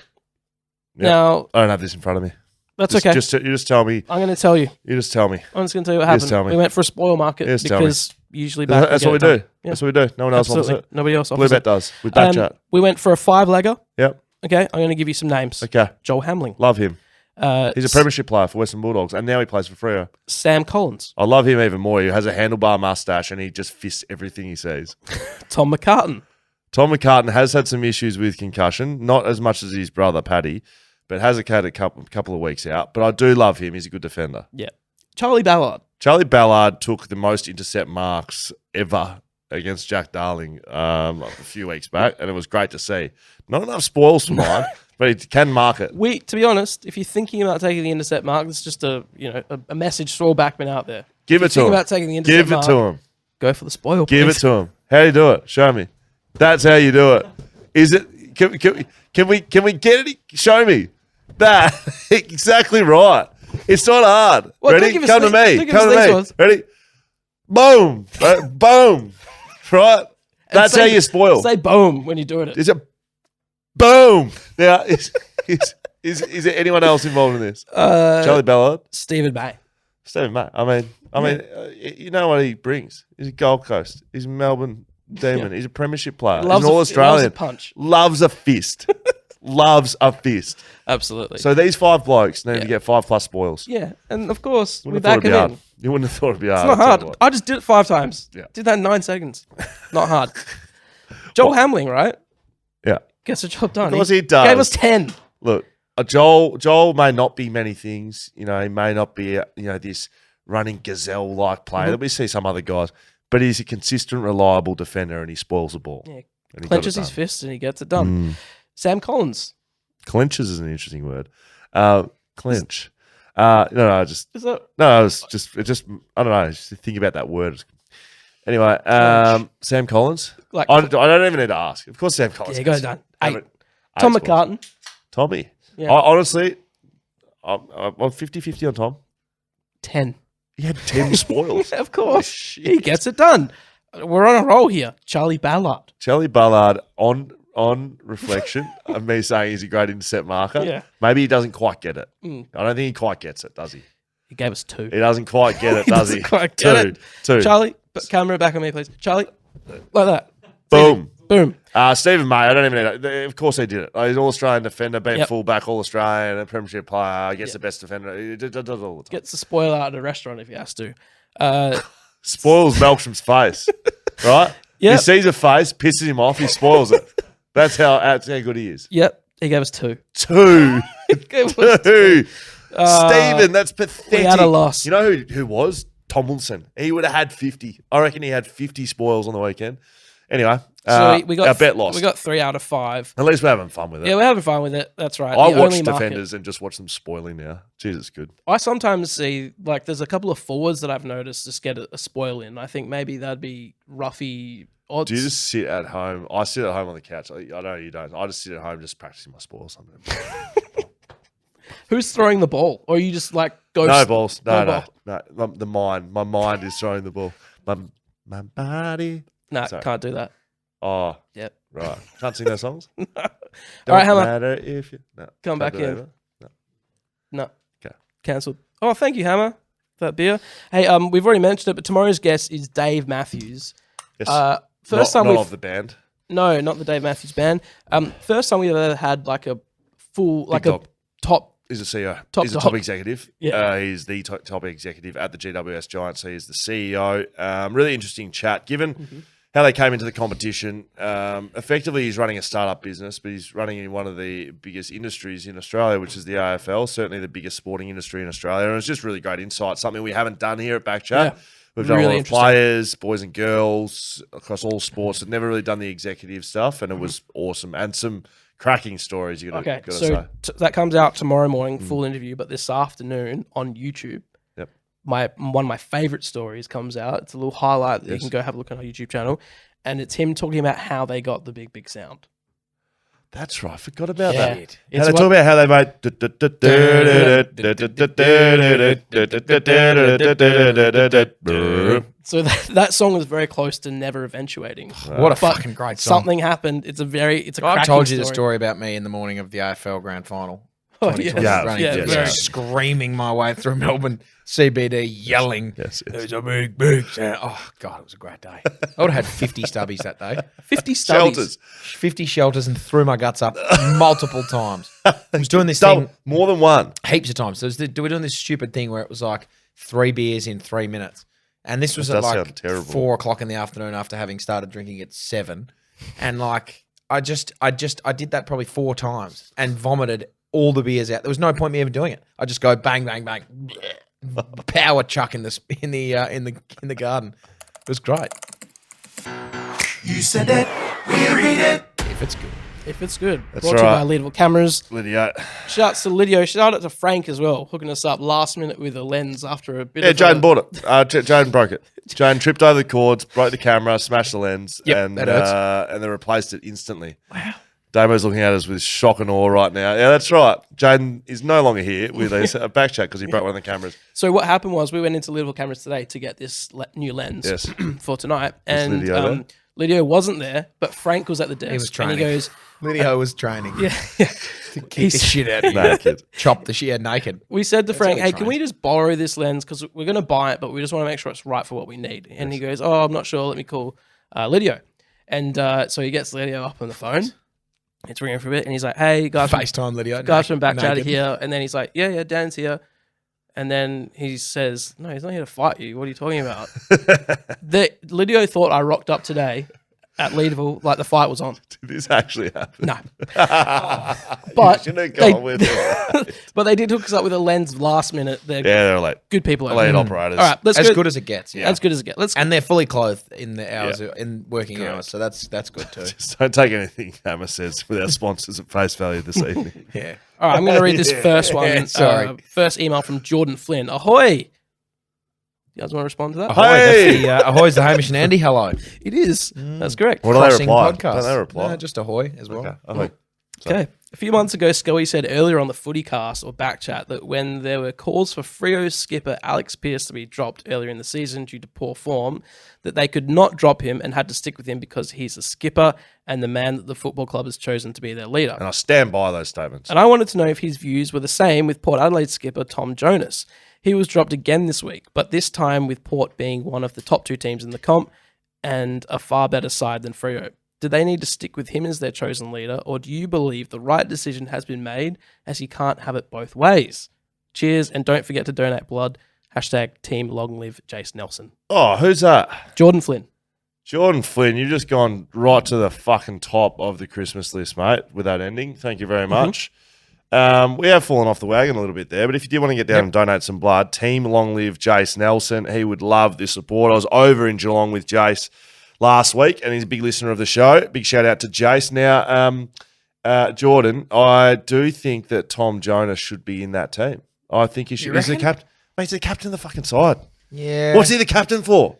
Now, I don't have this in front of me. that's okay. You just tell me. I'm going to tell you. You just tell me. I'm just going to tell you what Just happened. tell me. We went for a spoil market Just tell me. because usually back That's we what we get it do. done. Yeah. That's what we do. No one else wants Absolutely. it. Nobody else offers BlueBet it. does with BackChat. We went for a 5-legger. Yep. Okay, I'm going to give you some names. Okay. Joel Hamling, Love him. He's a premiership player for Western Bulldogs, and now he plays for Freo. Sam Collins. I love him even more. He has a handlebar mustache, and he just fists everything he sees. Tom McCartan. Tom McCartan has had some issues with concussion, not as much as his brother Paddy, but has had a couple of weeks out. But I do love him. He's a good defender. Yeah. Charlie Ballard. Charlie Ballard took the most intercept marks ever against Jack Darling a few weeks back, and it was great to see. Not enough spoils for mine, but he can mark it. To be honest, if you're thinking about taking the intercept mark, it's just a message to all backmen out there. Give it to him. About taking the intercept mark, to him. Go for the spoil. Give it to him. How do you do it? Show me. That's how you do it. Is it? Can we get it? Show me. That exactly right. It's not hard. Well, Ready? Come to me. Come to me. Ready? Boom. Boom. Right? That's how you spoil. Say boom when you're doing it. Is it boom? Now, is there anyone else involved in this? Charlie Ballard? Stephen May. Stephen May. I mean, you know what he brings. He's a Gold Coast. He's a Melbourne Demon. He's a premiership player. He's an All-Australian. Loves a punch. Loves a fist. Loves a fist. Absolutely. So these 5 blokes need to get 5+ spoils. Yeah, and of course, we Wouldn't back have it thought in. You wouldn't have thought it'd be hard. It's not hard. I just did it 5 times. Yeah. Did that in 9 seconds. Not hard. Joel Hamling, right? Yeah. Gets the job done. Of course he does. Gave us 10. Look, Joel may not be many things. He may not be this running gazelle-like player that we see some other guys, but he's a consistent, reliable defender, and he spoils the ball. Yeah. And he Clenches got it his done. fist and he gets it done. Sam Collins. Clenches is an interesting word. Clench. It's just I don't know. Just think about that word. Anyway, Sam Collins. I don't even need to ask. Of course, Sam Collins. Yeah, go done. 8. 8 Tom spoils. McCartan. Tommy. Yeah. Honestly, I'm 50-50 on Tom. 10. He had 10 spoils. Of course. He gets it done. We're on a roll here. Charlie Ballard. Charlie Ballard on reflection of me saying he's a great intercept marker. Yeah. Maybe he doesn't quite get it. I don't think he quite gets it, does he? He gave us 2. He doesn't quite get it, does he? Quite get it. 2. Charlie, put camera back on me, please. Charlie, like that. Boom. Boom. Stephen May, I don't even need it. Of course he did it. He's an All-Australian defender, being fullback, All-Australian, a premiership player, gets the best defender. He does all the time. Gets the spoiler out at a restaurant if he has to. Spoils Melksham's face, right? Yep. He sees a face, pisses him off, he spoils it. That's how good he is. Yep. He gave us 2. 2. It was 2. Stephen, that's pathetic. We had a loss. You know who was? Tomlinson. He would have had 50. I reckon he had 50 spoils on the weekend. Anyway, So we got our bet lost. We got 3 out of 5. At least we're having fun with it. Yeah, we're having fun with it. That's right. I The watch only market- defenders and just watch them spoiling now. Jesus, good. I sometimes see, there's a couple of forwards that I've noticed just get a spoil in. I think maybe that'd be roughy odds. Do you just sit at home? I sit at home on the couch. I know you don't. I just sit at home just practicing my spoils. Who's throwing the ball? Or you just go... No balls. No. ball? The mind. My mind is throwing the ball. My body. Nah, Sorry. can't do that. Oh. Yep. Right. Can't sing those songs? All right, Hammer. Matter if you... No, Come back can't do in. that either? No. Okay. Cancelled. Oh, thank you, Hammer, for that beer. Hey, we've already mentioned it, but tomorrow's guest is Dave Matthews. Yes. First not time we've... of the band. No, not the Dave Matthews Band. First time we've ever had a full, Big a dog. top... He's a CEO. Top He's a dog. top executive. Yeah. He's the top executive at the GWS Giants. He's the CEO. Really interesting chat. Given how they came into the competition, effectively he's running a startup business, but he's running in one of the biggest industries in Australia, which is the AFL, certainly the biggest sporting industry in Australia. And it's just really great insight, something we haven't done here at BackChat. Yeah. We've done Really a lot of interesting. players, boys and girls, across all sports. We've never really done the executive stuff, and it was awesome. And some cracking stories, you got to so say. that comes out tomorrow morning, full interview, but this afternoon on YouTube, Yep. one of my favorite stories comes out. It's a little highlight that you can go have a look on our YouTube channel, and it's him talking about how they got the big sound. That's right. I forgot about Yeah. that. It's How they what- talk about how they made. So that song was very close to never eventuating. What a But fucking great song. Something happened. It's a I've cracking told you the story about me in the morning of the AFL Grand Final. 2020 yeah. running. Yeah, Just very. screaming my way through Melbourne CBD, yelling. Yes. There's a big sound. Oh, God, it was a great day. I would have had 50 stubbies that day. 50 stubbies. Shelters. 50 shelters and threw my guts up multiple times. I was doing this Double, thing more than one. heaps of times. So we're doing this stupid thing where it was like 3 beers in 3 minutes. And this was That at does like sound terrible. 4 o'clock in the afternoon after having started drinking at 7. And like, I did that probably 4 times and vomited all the beers out. There was no point me even doing it. I just go bang, bang, bang, power chuck in the garden. It was great. You said it, we read it. If it's good. If it's good. That's Brought to you right. by Leadable Cameras. Lydia. Shouts to Lydio. Shout out to Frank as well, hooking us up last minute with a lens after a bit Yeah, of Jaden bought it. Jaden broke it. Jaden tripped over the cords, broke the camera, smashed the lens, Yep, and that hurts. and then replaced it instantly. Wow. Damo's looking at us with shock and awe right now. Yeah, that's right. Jaden is no longer here with a BackChat because he broke one of the cameras. So what happened was we went into Leadable Cameras today to get this new lens Yes. for tonight. Was And Lydio there? Lydio wasn't there, but Frank was at the desk. He was and training. he goes, Lydio was training. yeah. To kick the shit out of you. Naked. Chop the shit out naked. We said to Frank, how hey, he can we trains. just borrow this lens? Because we're going to buy it, but we just want to make sure it's right for what we need. And he goes, oh, I'm not sure. Let me call Lydio. And so he gets Lydio up on the phone. It's ringing for a bit. And he's like, hey, guys, FaceTime Lydio. guys from BackChat naked. here. And then he's like, yeah, Dan's here. And then he says, no, he's not here to fight you. What are you talking about? Lydio thought I rocked up today at Leadville, like the fight was on. Did this actually happen? No. But You shouldn't have they, gone with it. but they did hook us up with a lens last minute. They're Yeah, they're like good people. over late there. operators. All right, let's As go. good as it gets. Yeah. As good as it gets. Let's And they're fully clothed in the hours Yeah. in working hours, so that's good too. Just don't take anything Hammer says with our sponsors at face value this evening. Yeah. All right, I'm going to read this first one. Yeah, sorry. First email from Jordan Flynn. Ahoy! You guys want to respond to that? Ahoy, Hey! that's the, ahoy's the Hamish and Andy. Hello. It is. That's correct. What do they Crossing reply? podcast. Don't they reply? No, just ahoy as well. Okay. I'm like, Okay. A few months ago, Scully said earlier on the Footy Cast or BackChat that when there were calls for Freo skipper Alex Pearce to be dropped earlier in the season due to poor form, that they could not drop him and had to stick with him because he's a skipper and the man that the football club has chosen to be their leader. and I stand by those statements. And I wanted to know if his views were the same with Port Adelaide skipper Tom Jonas. He was dropped again this week, but this time with Port being one of the top 2 teams in the comp and a far better side than Freo. Do they need to stick with him as their chosen leader, or do you believe the right decision has been made as he can't have it both ways? Cheers, and don't forget to donate blood. # team long live Jace Nelson. Oh, who's that? Jordan Flynn. Jordan Flynn, you've just gone right to the fucking top of the Christmas list, mate, with that ending. Thank you very much. We have fallen off the wagon a little bit there, but if you did want to get down and donate some blood, team long live Jace Nelson. He would love this support. I was over in Geelong with Jace last week, and he's a big listener of the show. Big shout out to Jace. Now, Jordan, I do think that Tom Jonas should be in that team. I think he should. He's the captain. Mate, he's the captain of the fucking side. Yeah. What's he the captain for?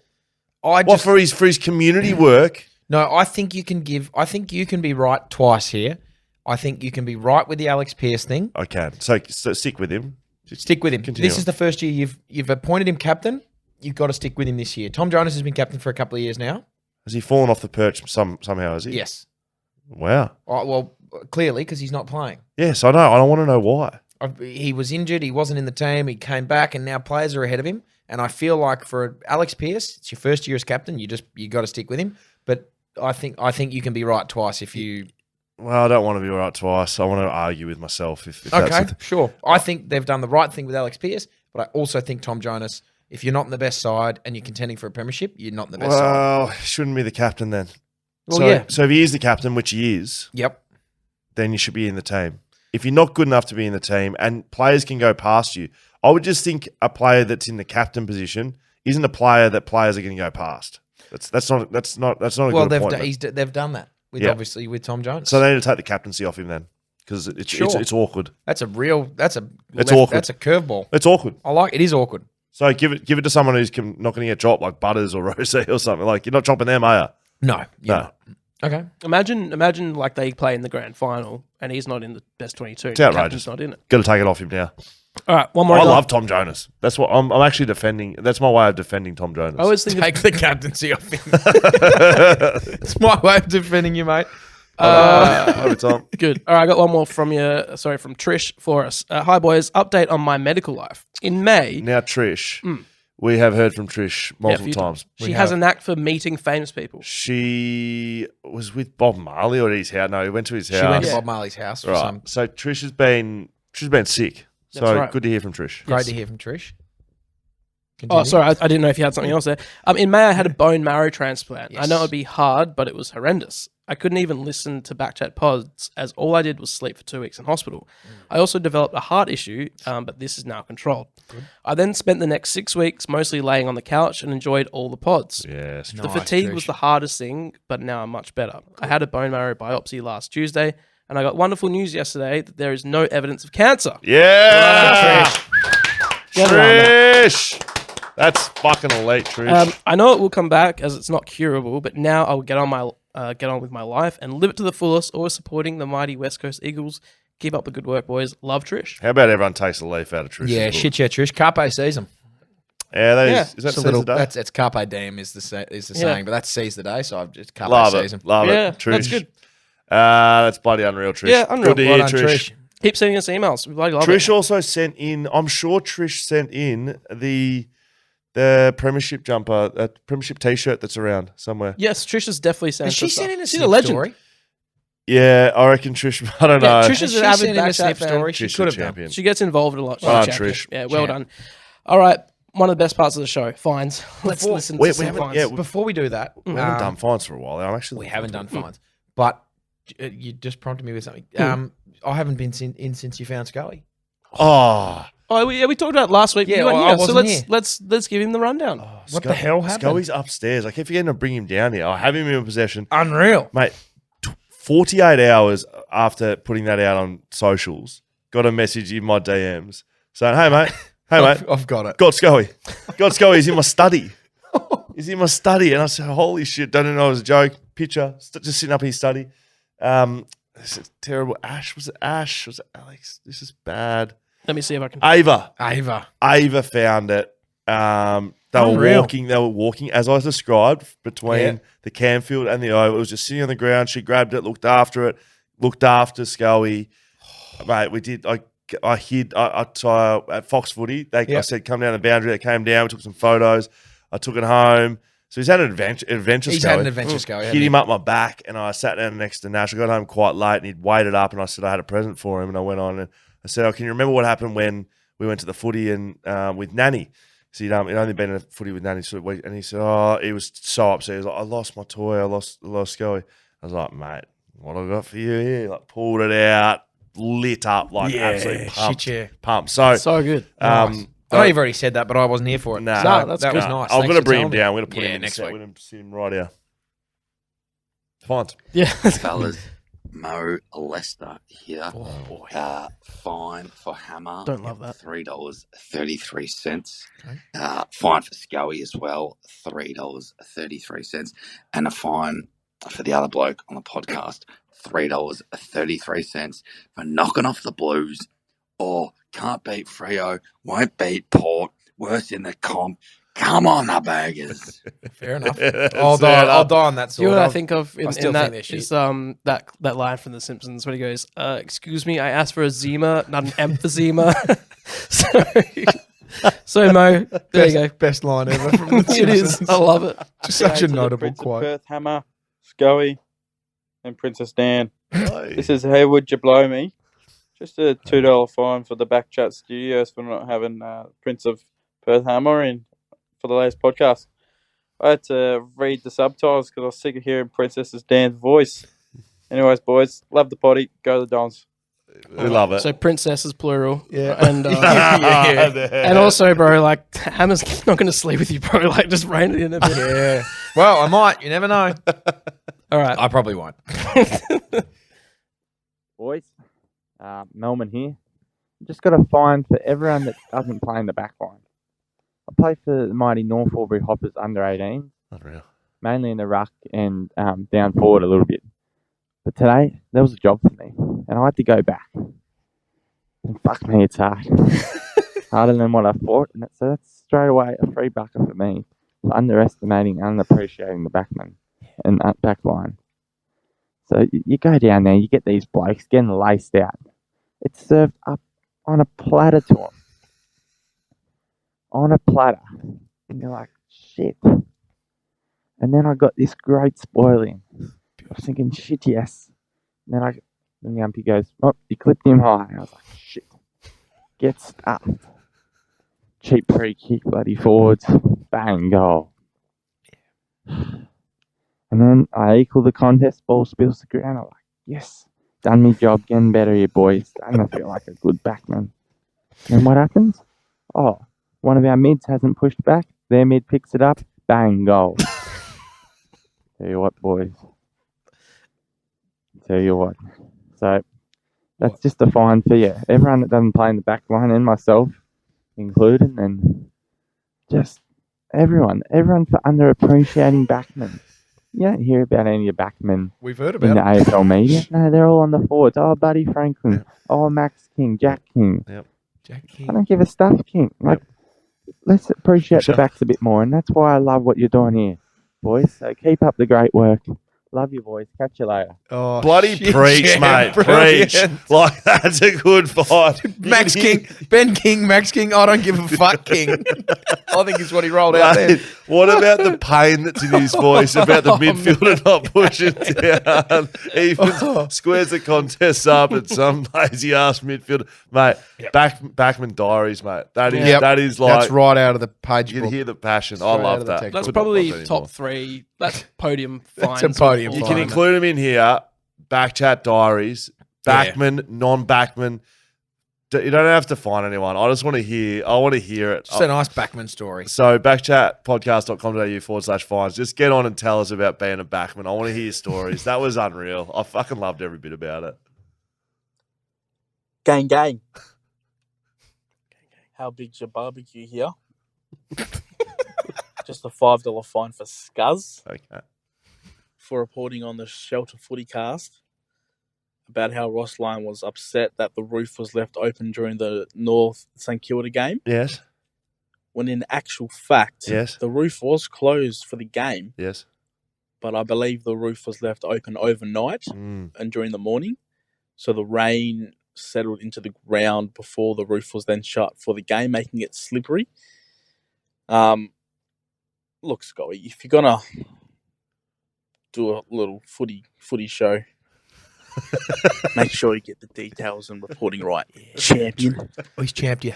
I What, for his community work? No, I think you can be right twice here. I think you can be right with the Alex Pearce thing. I can. So stick with him. Stick with him. Continue This on. is the first year you've appointed him captain. You've got to stick with him this year. Tom Jonas has been captain for a couple of years now. Has he fallen off the perch somehow, has he? Yes. Wow. Well, clearly because he's not playing. Yes, I know. I don't want to know why. He was injured. He wasn't in the team. He came back, and now players are ahead of him. And I feel like for Alex Pearce, it's your first year as captain. You got to stick with him. But I think you can be right twice if you. Well, I don't want to be right twice. I want to argue with myself. If that's Okay, the sure. I think they've done the right thing with Alex Pearce, but I also think Tom Jonas, if you're not in the best side and you're contending for a premiership, you're not in the best side. Well, he shouldn't be the captain then. Well, so, yeah. So if he is the captain, which he is, Yep. then you should be in the team. If you're not good enough to be in the team and players can go past you, I would just think a player that's in the captain position isn't a player that players are going to go past. That's not a Well, good they've appointment. they've done that with Yeah. obviously with Tom Jonas. So they need to take the captaincy off him then because it's awkward. That's a awkward. That's a curveball. It's awkward. I like it. Is awkward. So give it to someone who's not going to get dropped like Butters or Rose or something. Like you're not dropping them, are you? No. you're No. not. Okay. Imagine like they play in the grand final and he's not in the best 22. It's The outrageous. captain's not in it. Got to take it off him now. All right, one more. I go. love Tom Jonas. That's what I'm actually defending. That's my way of defending Tom Jonas. I always think Take the captaincy off him. It's my way of defending you, mate. Overtime. Good. All right, I got one more from you. Sorry, from Trish for us. Hi, boys. Update on my medical life. In May, Now, Trish, we have heard from Trish a multiple few times. she has a knack for meeting famous people. She was with Bob Marley or at his house. No, he went to his house. She went to Bob Marley's house for Right. some. So Trish has been sick. So That's right. good to hear from Trish. Great to hear from Trish. Oh, Continue. sorry, I didn't know if you had something else there. In May, I had a bone marrow transplant. Yes. I know it would be hard, but it was horrendous. I couldn't even listen to BackChat pods, as all I did was sleep for 2 weeks in hospital. I also developed a heart issue, but this is now controlled. I then spent the next 6 weeks mostly laying on the couch and enjoyed all the pods. Yes. The fatigue was the hardest thing, but now I'm much better. I had a bone marrow biopsy last Tuesday, and I got wonderful news yesterday that there is no evidence of cancer. Yeah. Get it on, mate. Trish. That's fucking elite, Trish. I know it will come back as it's not curable, but now I'll get on with my life and live it to the fullest, always supporting the mighty West Coast Eagles. Keep up the good work, boys. Love, Trish. How about everyone takes a leaf out of Trish? Yeah, shit, yeah, Trish. Carpe sees them. Yeah, that is. Yeah. Is that It's a seize little. the day? That's it's carpe diem is the saying, but that's seize the day. So I've just carpe Love sees it. them. Love Yeah, it. Trish. that's good. That's bloody unreal, Trish. Yeah, unreal. Good to Well hear, done, Trish. Keep sending us emails. We bloody love Trish it. also sent in, I'm sure Trish sent in the premiership jumper, premiership t-shirt that's around somewhere. Yes, Trish has definitely sent Has she us sent stuff. in a She's snip a legend. story? Yeah, I reckon Trish, I don't Yeah, know. Trish Has is she an avid sent in a BackChat snip fan. story? She Trish could the have done. champion. She gets involved a lot. She's Well a done, champion. Trish. Yeah, well Champ. done. All right, one of the best parts of the show, fines. Let's Before- listen we to some haven't- fines. yeah, Before we do that, We haven't done fines for a while. I'm actually we looking haven't forward done to it. fines, but you just prompted me with something. I haven't been in since you found Scully. Oh, Oh, we talked about it last week. Yeah, You weren't well, I here. So wasn't here. let's give him the rundown. What the hell happened? Scully's upstairs. I keep forgetting to bring him down here. I have him in possession. Unreal. Mate, 48 hours after putting that out on socials, got a message in my DMs saying, hey, mate. I've got it. Got Scully. He's in my study. He's in my study. And I said, holy shit, don't even know it was a joke. Picture, just sitting up in his study. This is terrible. Ash? Was it Alex? This is bad. Let me see if I can. Ava. Found it. They Unreal. were walking, as I described, between the Camfield and the Oval. It was just sitting on the ground. She grabbed it, looked after Scully. Mate, we did. I hid. So at Fox Footy. I said, come down the boundary. They came down. We took some photos. I took it home. So he's had an adventure. He's Scully. had an adventure, Scully. Hit him up my back, and I sat down next to Nash. I got home quite late, and he'd waited up, and I said I had a present for him, and I went on and I said, "Oh, can you remember what happened when we went to the footy and with Nanny?" So he'd only been in a footy with Nanny, and he said, "Oh, he was so upset. He was like, I lost my toy. I lost Scully." I was like, "Mate, what have I got for you here?" Like pulled it out, lit up, like absolutely pumped. Shit, yeah. Pumped. So good. Nice. I know you've already said that, but I wasn't here for it. Nah. So No, that's that good. was nice. I'm Thanks going to for bring him telling me. down. We're going to put him in next the set. week. We're going to sit him right here. Fines. Yeah. Fellas, Mo Lester here. Oh, boy. Fine for Hammer. Don't love that. $3.33. Fine for Scully as well. $3.33. And a fine for the other bloke on the podcast. $3.33 for knocking off the Blues. Or can't beat Freo, won't beat Port. Worst in the comp. Come on, the Baggers. Fair enough. Fair I'll die on that Do you sword. know what I think of in still that think they're is that line from The Simpsons when he goes, "Excuse me, I asked for a Zima, not an emphysema." so Mo, there you go. Best line ever from the It is. I love it. Such a to the notable Prince of quote. Perth, Hammer, Scully, and Princess Dan. Hey. This is How Would You Blow Me? Just a $2 fine for the BackChat studios for not having Prince of Perth Hammer in for the latest podcast. I had to read the subtitles because I was sick of hearing Princess Dan's voice. Anyways, boys, love the potty. Go the Dons. We love it. So princess is plural. Yeah. And and also, bro, like Hammer's not going to sleep with you, bro. Like just rein it in a bit. Yeah. Well, I might. You never know. All right. I probably won't. Boys, Melman here. Just got a fine for everyone that doesn't play in the back line. I play for the mighty North Albury Hoppers under 18, Unreal. mainly in the ruck and down forward a little bit. But today, there was a job for me, and I had to go back. And fuck me, it's hard. Harder than what I thought, and so that's straight away a free bucket for me for underestimating and unappreciating the backman and back line. So you go down there, you get these blokes getting laced out. It's served up on a platter to them. On a platter. And you're like, shit. And then I got this great spoiling. I was thinking, shit, yes. And then the umpy goes, oh, you clipped him high. I was like, shit. Get stuffed. Cheap free kick, bloody forwards. Bang, goal. And then I equal the contest, ball spills the ground. I'm like, yes, done me job, getting better here, boys. Starting to feel like a good backman. And what happens? Oh, one of our mids hasn't pushed back. Their mid picks it up. Bang, goal. Tell you what, boys. Tell you what. So, that's just a fine for you. Everyone that doesn't play in the back line, and myself included, and just everyone for underappreciating backmen. You don't hear about any of your backmen We've heard in about the it. AFL media. No, they're all on the forwards. Oh, Buddy Franklin. Oh, Max King, Jack King. Yep. Jack King. I don't give a stuff, King. Like, let's appreciate the backs a bit more, and that's why I love what you're doing here, boys. So keep up the great work. Love you, boys. Catch you later. Oh, Bloody shit, preach, yeah, mate. brilliant. Preach. Like, that's a good fight. Max King, Ben King, Max King. I don't give a fuck, King. I think it's what he rolled out there. Mate, what about the pain that's in his voice about the midfielder not pushing down? He even squares the contest up at some lazy ass midfielder. Mate, Backman Diaries, mate. That is like. That's right out of the page You book. can hear the passion. Straight I out love of the that. text. That's Couldn't probably love it top anymore. 3. That's podium fines. That's a podium You fine. can include them in here. BackChat Diaries, Backman, non-Backman. You don't have to find anyone. I just want to hear. I want to hear it. Just a nice backman story. So backchatpodcast.com.au/fines. Just get on and tell us about being a backman. I want to hear your stories. That was unreal. I fucking loved every bit about it. Gang. How big's your barbecue here? Just a $5 fine for Scuzz Okay. for reporting on the Shelter Footy Cast about how Ross Lyon was upset that the roof was left open during the North St Kilda game, Yes. when in actual fact, Yes. the roof was closed for the game, Yes. but I believe the roof was left open overnight and during the morning, so the rain settled into the ground before the roof was then shut for the game, making it slippery. Look, Scully, if you're gonna do a little footy show, make sure you get the details and reporting right. Champion. Oh, he's champed you.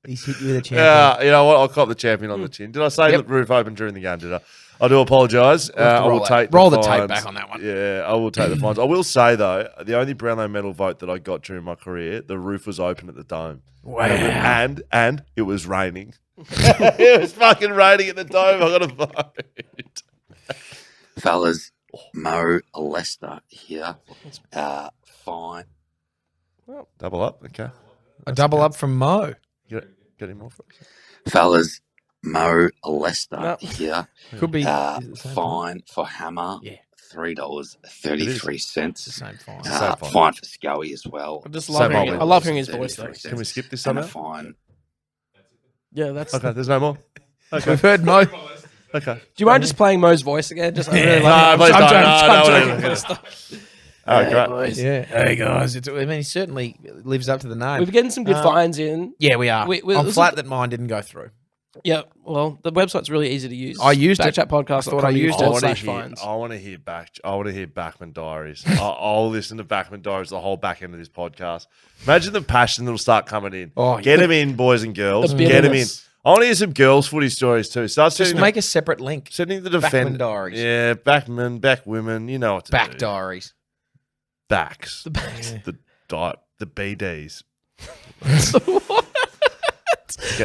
He's hit you with a champion. Yeah, you know what? I'll cop the champion on the chin. Did I say Yep. the roof open during the game? Did I? I do apologise. I will take roll the fines. tape back on that one. Yeah, I will take the fines. I will say though, the only Brownlow medal vote that I got during my career, the roof was open at the Dome. Wow. And it was raining. It was fucking raining at the Dome. I got a vote. Fellas, Mo Lester here. Fine. Well, double up. Okay. A double up from Mo. Get him off. Fellas, Mo Lester No. here. Could be Fine for Hammer. Yeah. $3.33. the same fine. Same fine. Fine for Scully as well. I just Same love hearing old it. I love hearing his voice though. Can we skip this And a somehow? fine. Yeah, that's. Okay, there's no more. Okay. We've heard Mo. Okay. Do you mind just playing Mo's voice again? Just I really No, love it. please I'm don't. joking, No, I'm no, joking, no, no. but stop. Oh, Hey, great. boys. Yeah. Hey guys, I mean, he certainly lives up to the name. We're getting some good fines in. Yeah, we are. We- I'm this flat is- that mine didn't go through. Yeah, well, the website's really easy to use. I used it. BackChat podcast. I thought I used it. I want to /fines. hear Backman Diaries. I'll listen to Backman Diaries the whole back end of this podcast. Imagine the passion that'll start coming in. Oh, Get them in, boys and girls. The Get them in. bitterness. I want to hear some girls' footy stories too. Start Just sending make a separate link. sending the defend. Backman Diaries. Yeah, Backman, back women. You know what to Back do. diaries. Backs. The backs. The BDs.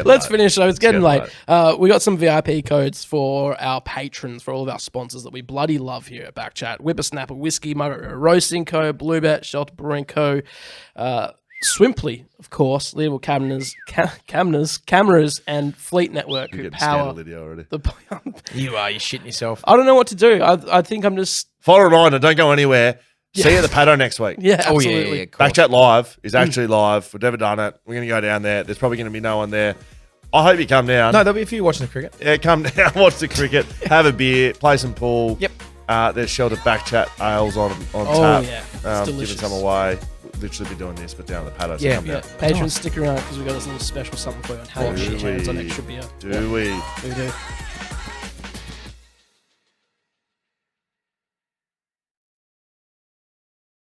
Let's finish though. It's getting getting late. We got some VIP codes for our patrons, for all of our sponsors that we bloody love here at BackChat. Whippersnapper Whisky, Roasting Co, BlueBet, Shelter Brewing Co, Swimply, of course, Leadable Cameras, and Fleet Network, You're who getting scared power of Lydia already. the. You are. You're shitting yourself. I don't know what to do. I think I'm just. Final reminder, don't go anywhere. See you at the Paddo next week. Yeah, Oh, absolutely. yeah. Of course. BackChat Live is actually live. We've never done it. We're going to go down there. There's probably going to be no one there. I hope you come down. No, there'll be a few watching the cricket. Yeah, come down, watch the cricket, have a beer, play some pool. Yep. There's sheltered BackChat ales on Oh, tap. yeah. It's Giving delicious. some away. Literally be doing this, but down at the paddock. So Yeah. come down. Patrons, stick around because we've got this little special something for you on how you shake hands on extra beer. Do we? We do.